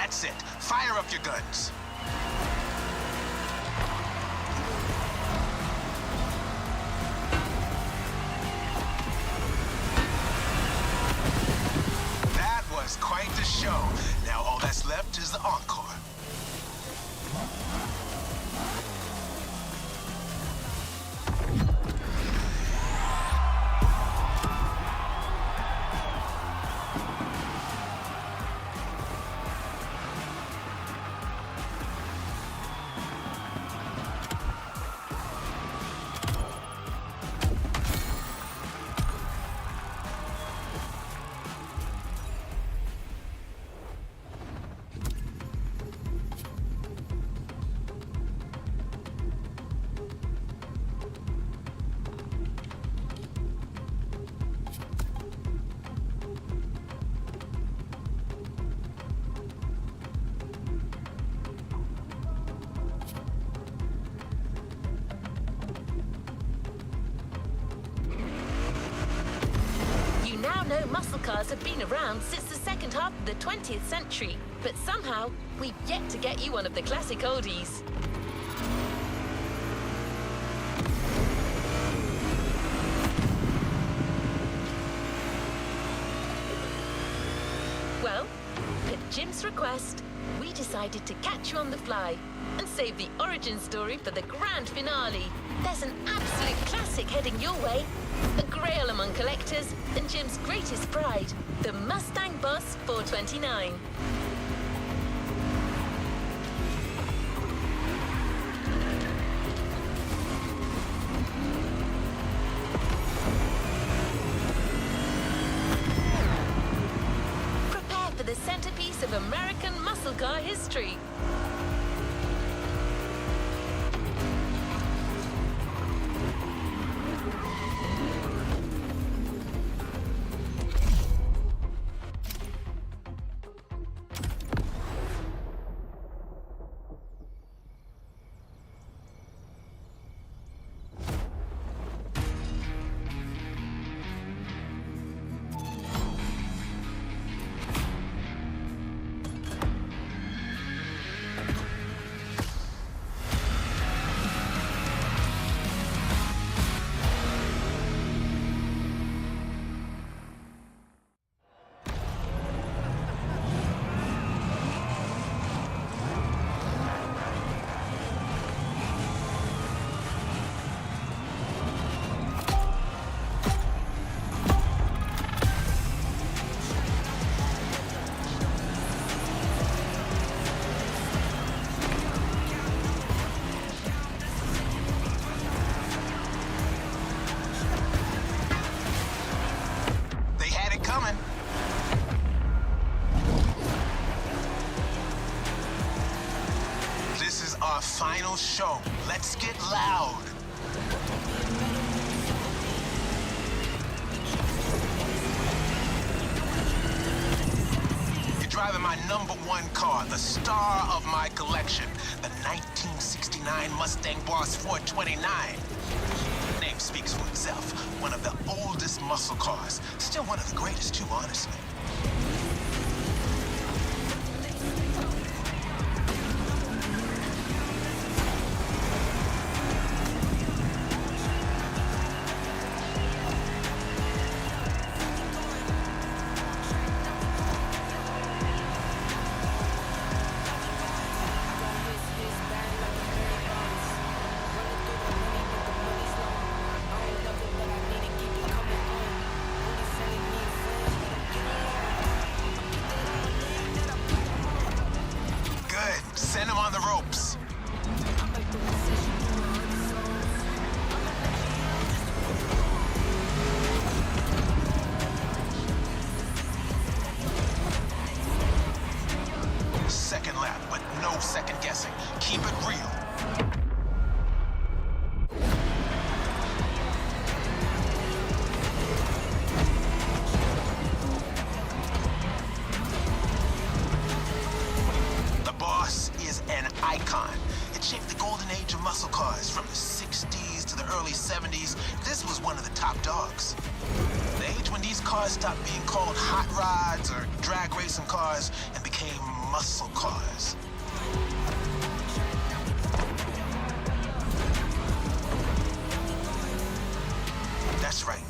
That's it. Fire up your guns. That was quite the show. Now all that's left is the encore. No muscle cars have been around since the second half of the 20th century, but somehow we've yet to get you one of the classic oldies. Well, at Jim's request, we decided to catch you on the fly and save the origin story for the grand finale. There's an absolute classic heading your way. A grail among collectors and Jim's greatest pride, the Mustang Boss 429. Prepare for the centerpiece of American muscle car history. coming. This is our final show. Let's get loud. You're driving my #1 car, the star of my collection, the 1969 Mustang Boss 429. Name speaks for itself. One of the oldest muscle cars. Still one of the greatest, too, honestly. Send him on the ropes. Second lap, but no second guessing. Keep it real. Icon. It shaped the golden age of muscle cars from the 60s to the early 70s. This was one of the top dogs. The age when these cars stopped being called hot rods or drag racing cars and became muscle cars. That's right.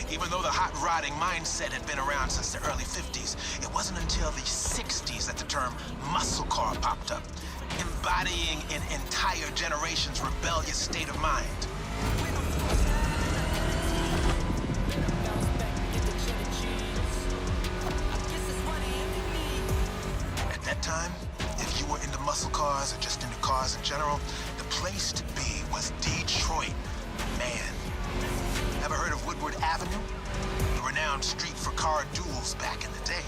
Even though the hot rodding mindset had been around since the early 50s, it wasn't until the 60s that the term muscle car popped up, embodying an entire generation's rebellious state of mind. At that time, if you were into muscle cars or just into cars in general, the place to be was Detroit, man. Ever heard of Woodward Avenue? A renowned street for car duels back in the day.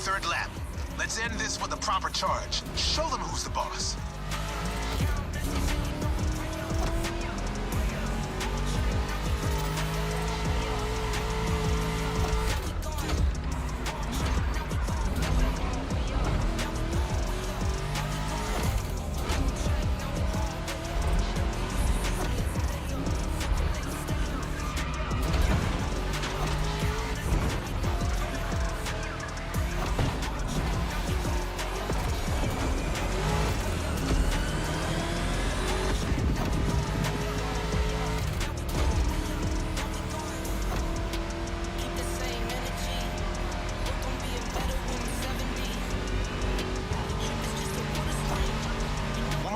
Third lap. Let's end this with a proper charge. Show them who's the boss.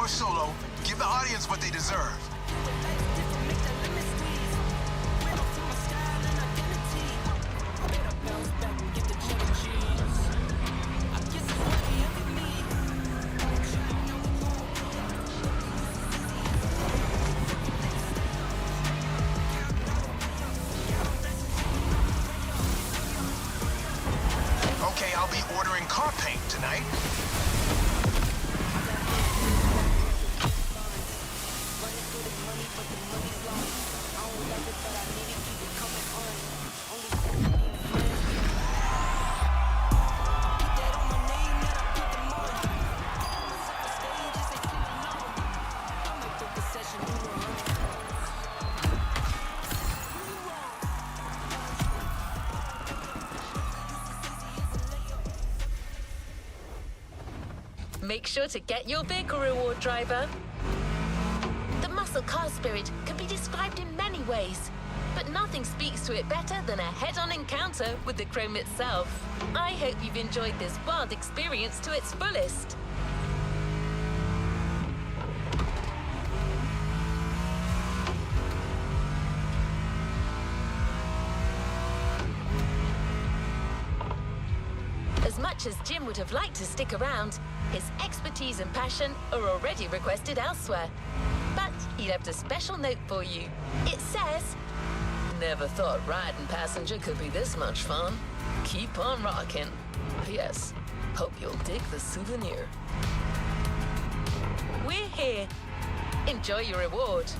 Solo, give the audience what they deserve. Okay, I'll be ordering car paint tonight. Make sure to get your vehicle reward, driver. The muscle car spirit can be described in many ways, but not Nothing speaks to it better than a head-on encounter with the Chrome itself. I hope you've enjoyed this wild experience to its fullest. As much as Jim would have liked to stick around, his expertise and passion are already requested elsewhere. But he left a special note for you. It says, "Never thought riding passenger could be this much fun. Keep on rocking. P.S. Hope you'll dig the souvenir." We're here. Enjoy your reward.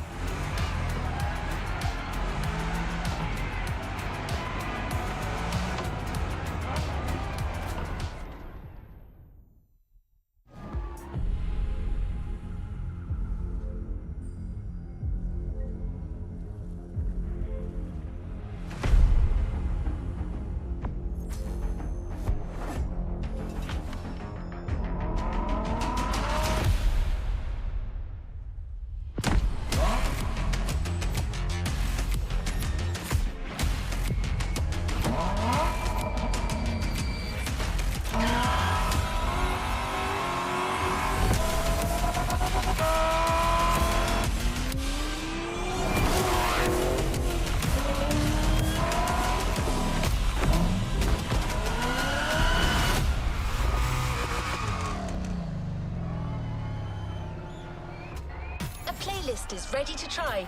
Playlist is ready to try.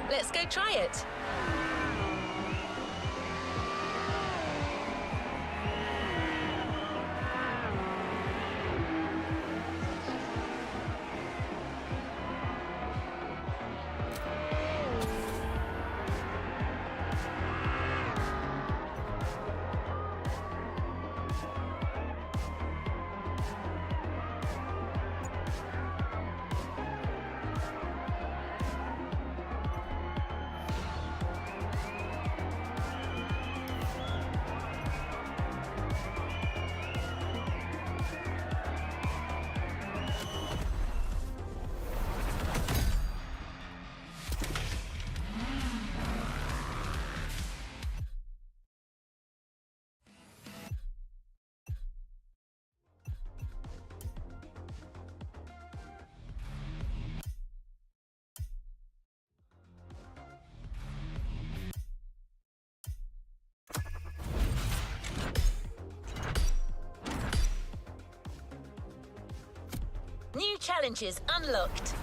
Let's go try it. New challenges unlocked.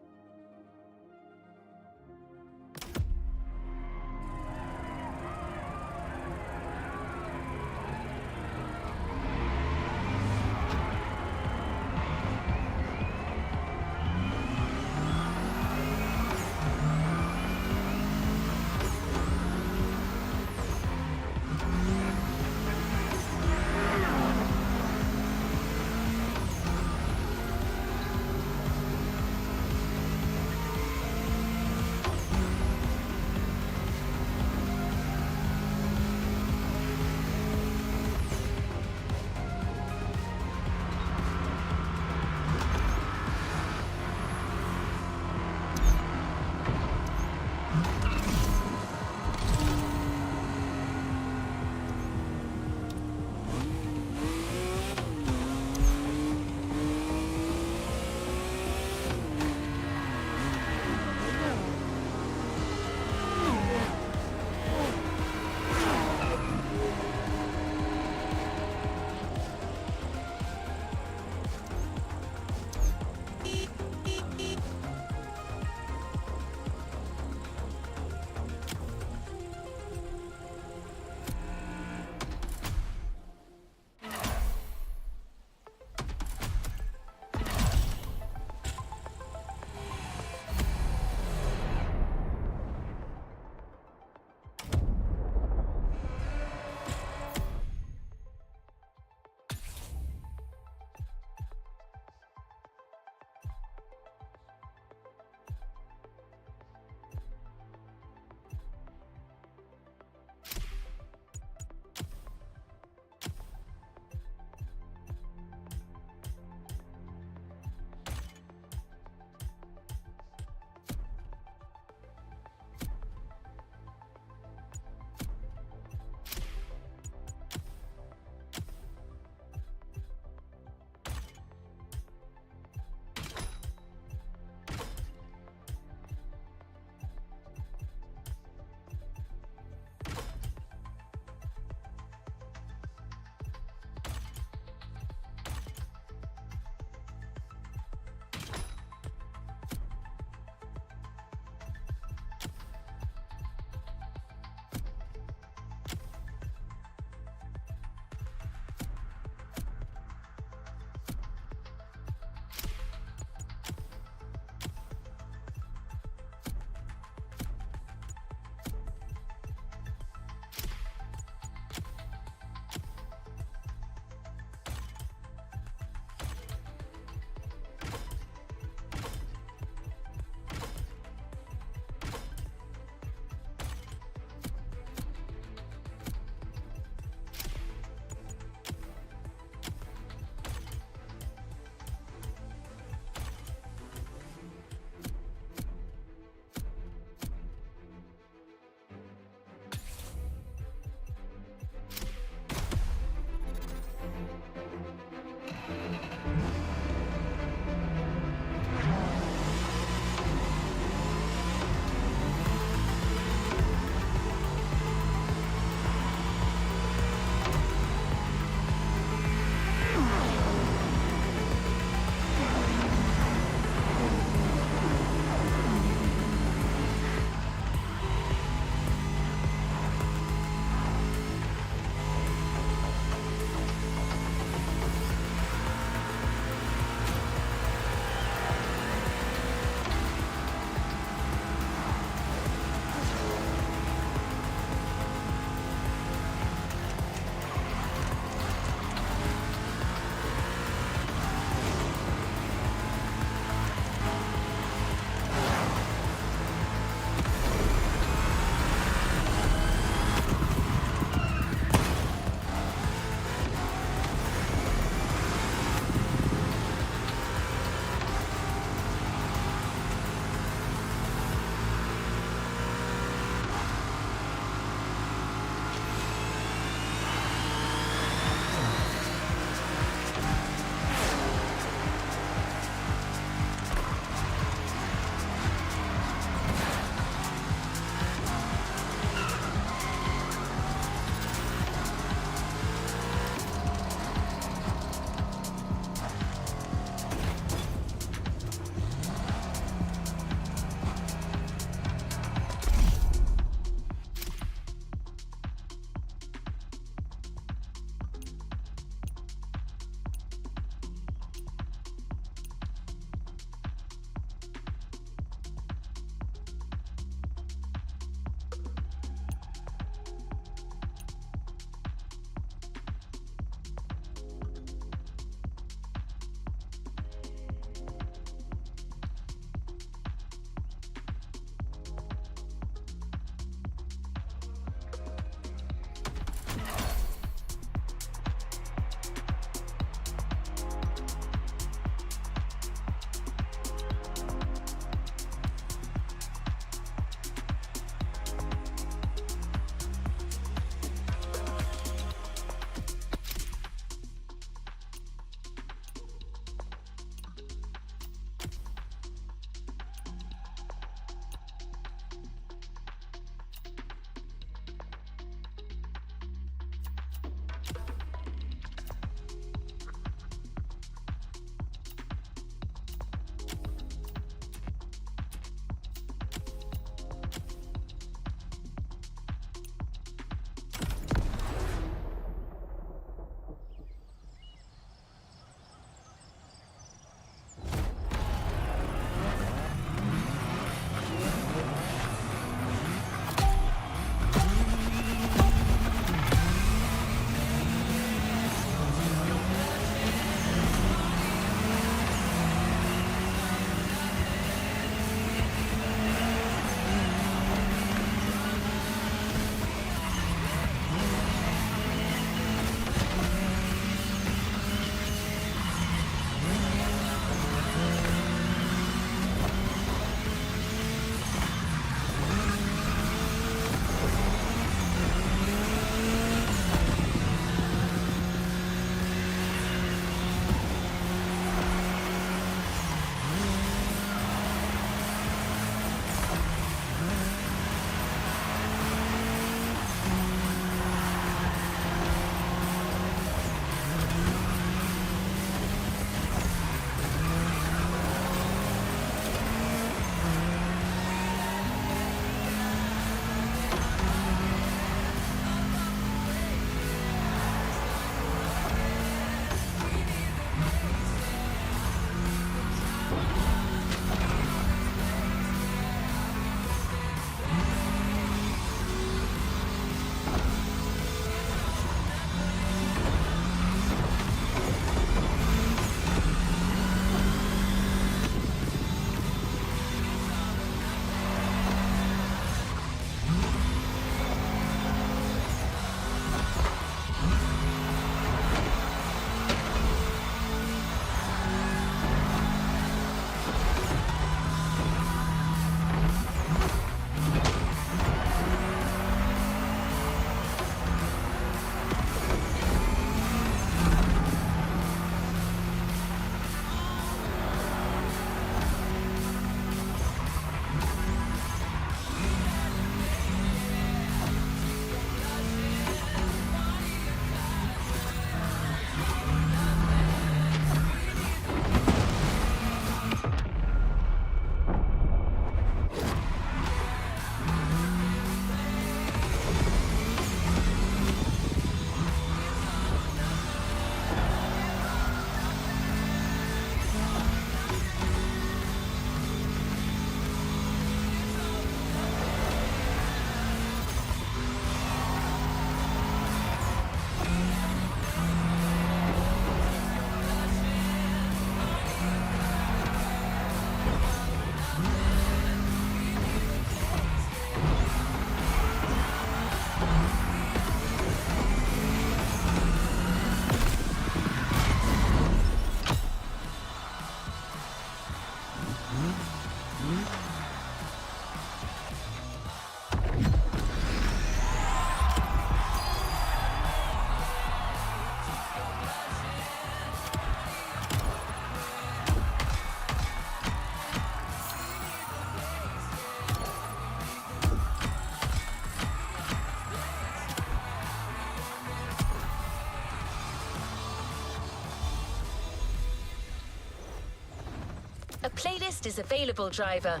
Playlist is available, driver.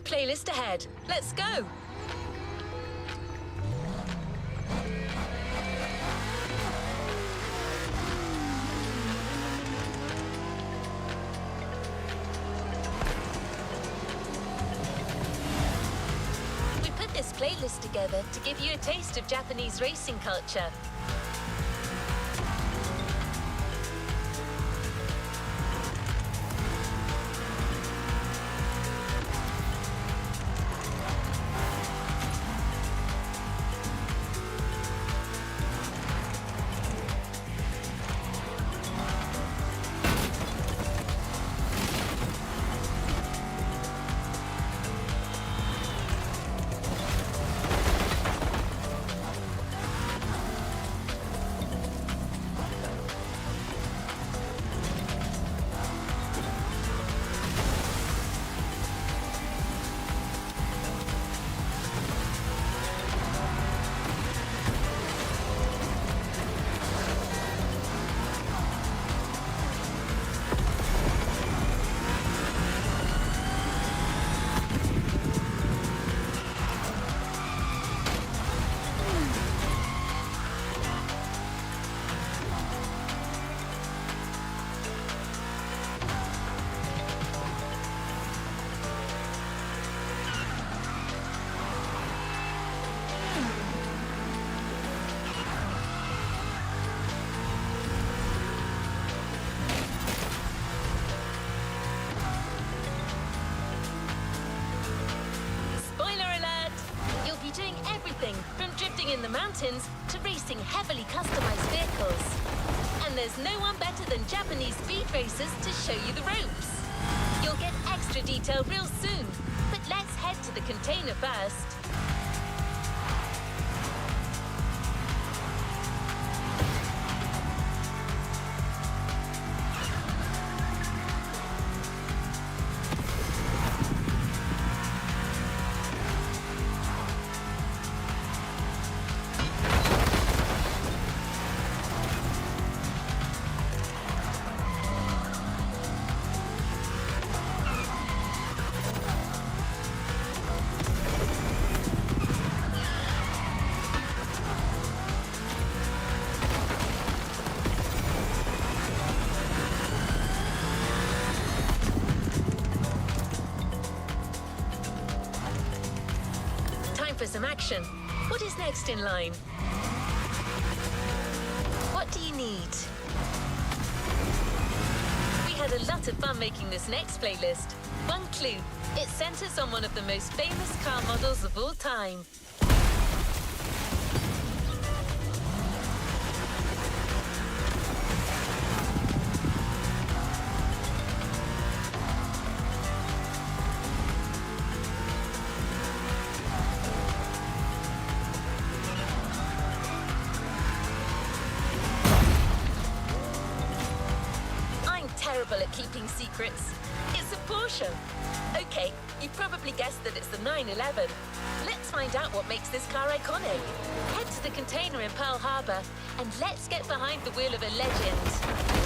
new playlist ahead. Let's go. We put this playlist together to give you a taste of Japanese racing culture. From drifting in the mountains to racing heavily customized vehicles. And there's no one better than Japanese speed racers to show you the ropes. You'll get extra detail real soon, but let's head to the container first. For some action. What is next in line? What do you need? We had a lot of fun making this next playlist. One clue, it centers on one of the most famous car models of all time. Terrible at keeping secrets. It's a Porsche. Okay, you probably guessed that it's the 911. Let's find out what makes this car iconic. Head to the container in Pearl Harbor and let's get behind the wheel of a legend.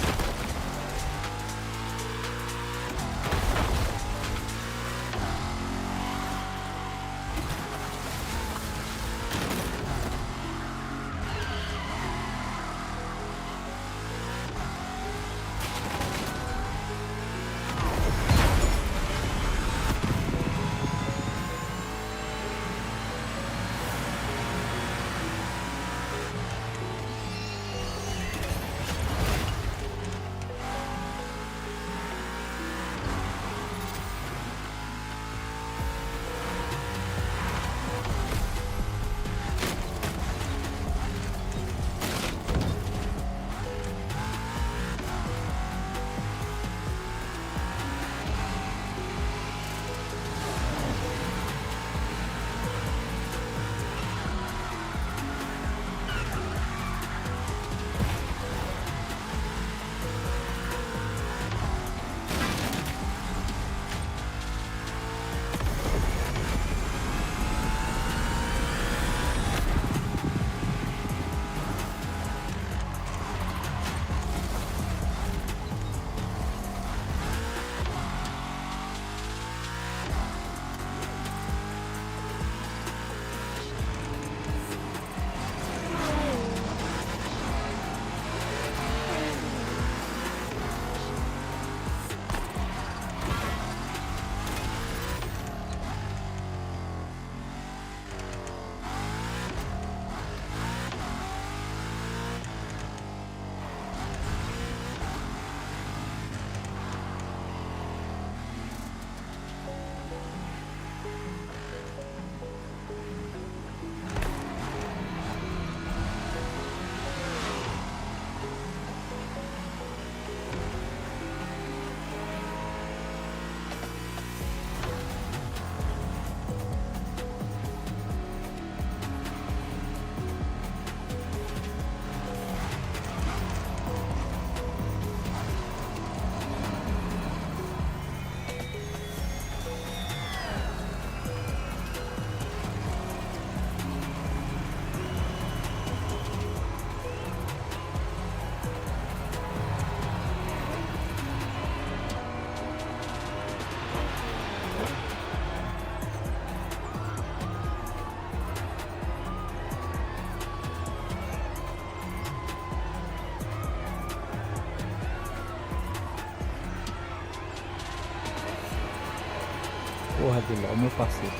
porra de LOL, meu parceiro.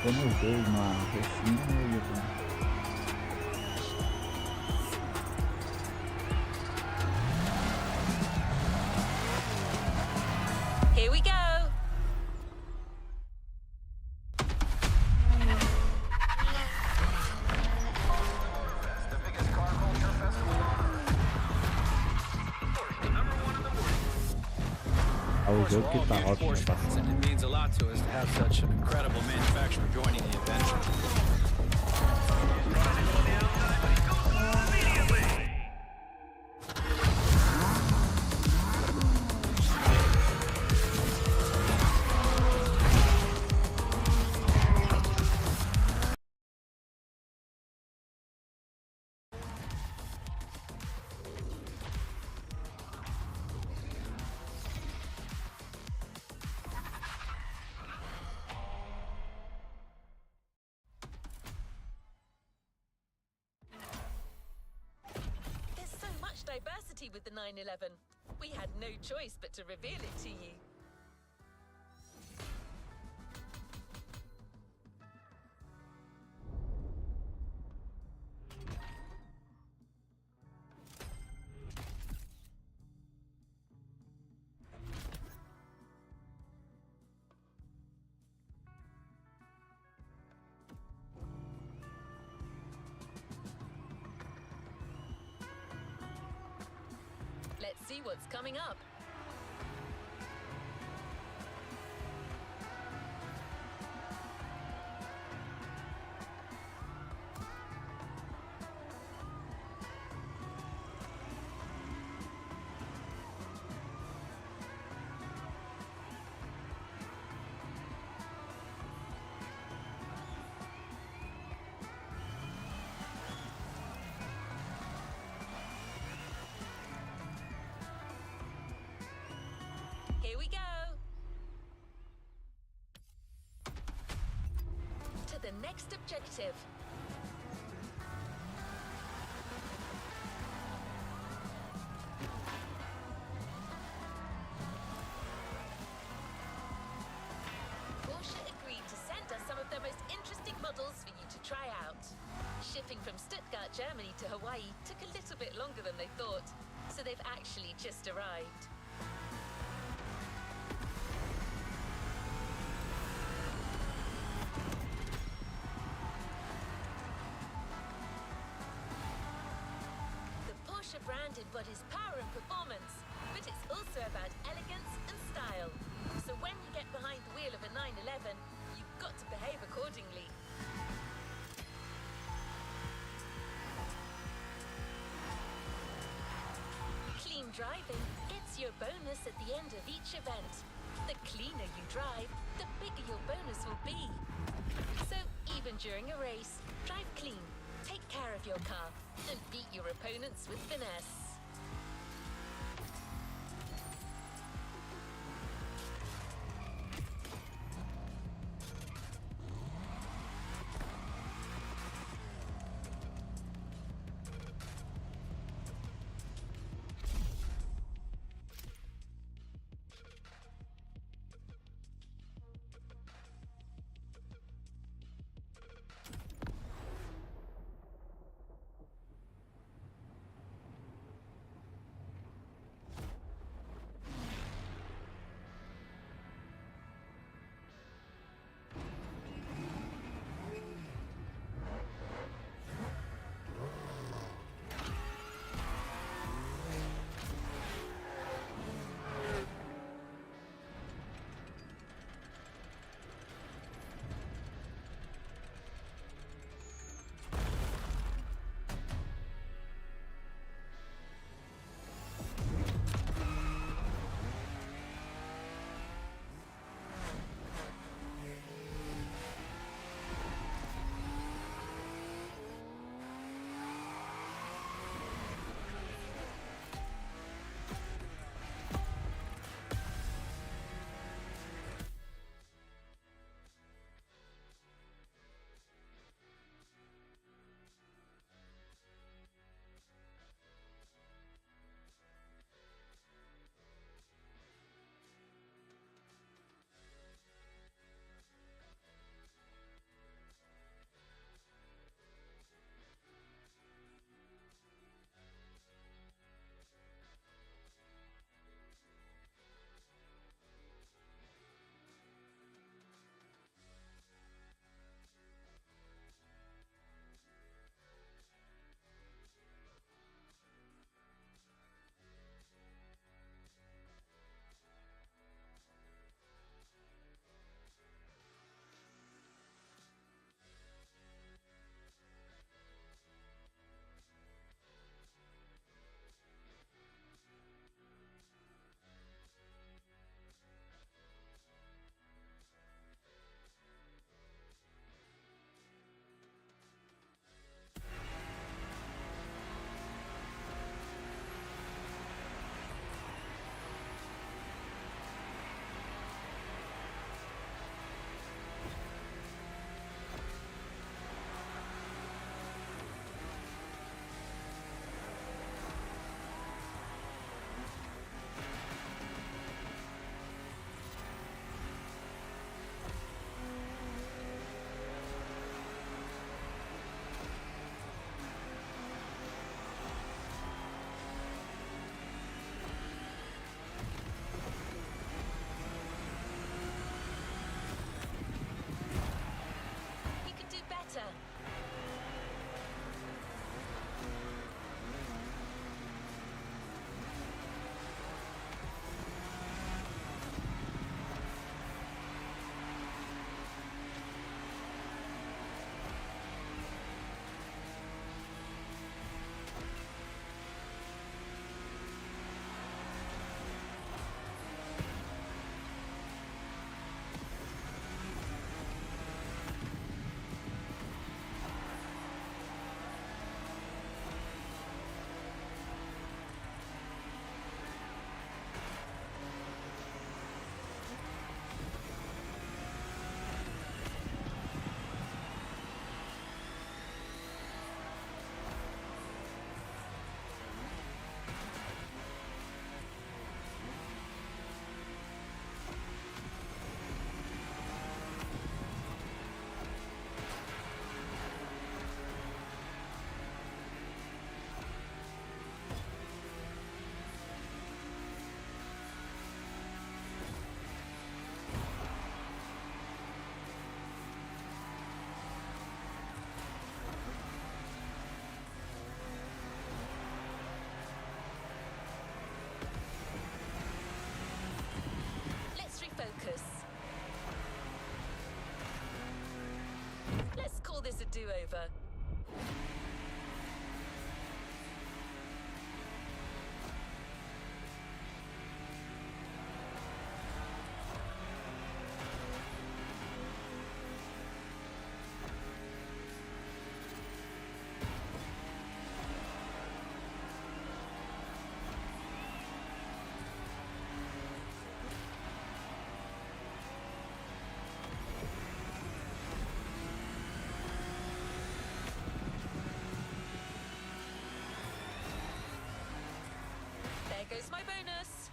Vamos ver uma roxinha e eu... Here we go. É o jogo que tá alto, meu parceiro. And it means a lot to us to have such an incredible manufacturer joining the adventure. There's so much diversity with the 911. We had no choice but to reveal it to you. Let's see what's coming up. Here we go. To the next objective. Porsche agreed to send us some of their most interesting models for you to try out. Shipping from Stuttgart, Germany to Hawaii took a little bit longer than they thought, so they've actually just arrived. The Porsche brand embodies power and performance, but it's also about elegance and style. So when you get behind the wheel of a 911, you've got to behave accordingly. Clean driving gets your bonus at the end of each event. The cleaner you drive, the bigger your bonus will be. So even during a race, drive clean, take care of your car, and beat your opponents with finesse. focus. Let's call this a do-over. There goes my bonus.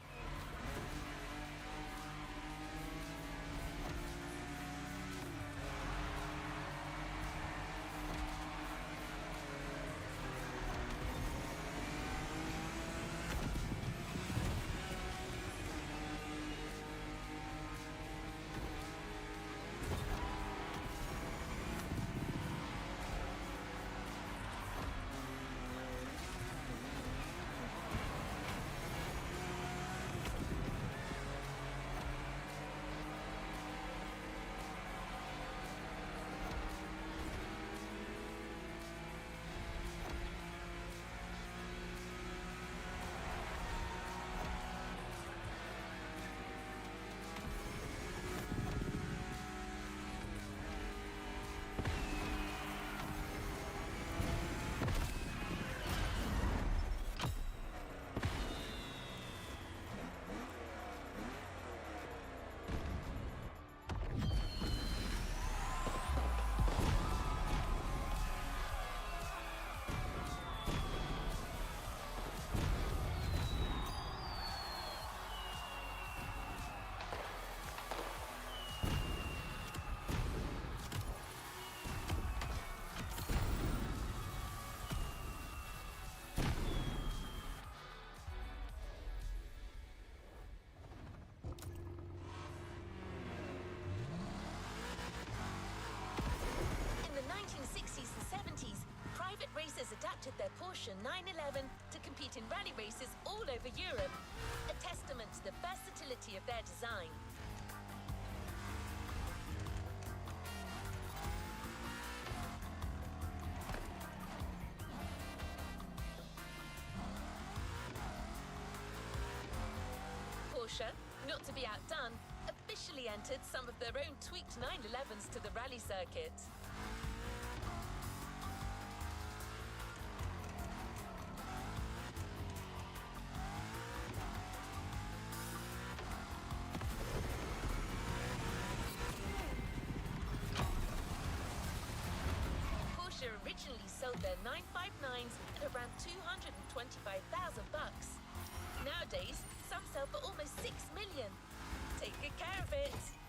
In the 1960s and 70s, private racers adapted their Porsche 911 to compete in rally races all over Europe, a testament to the versatility of their design. Porsche, not to be outdone, officially entered some of their own tweaked 911s to the rally circuit. Porsche originally sold their 959s at around $225,000. Nowadays, some sell for almost $6 million. Take good care of it.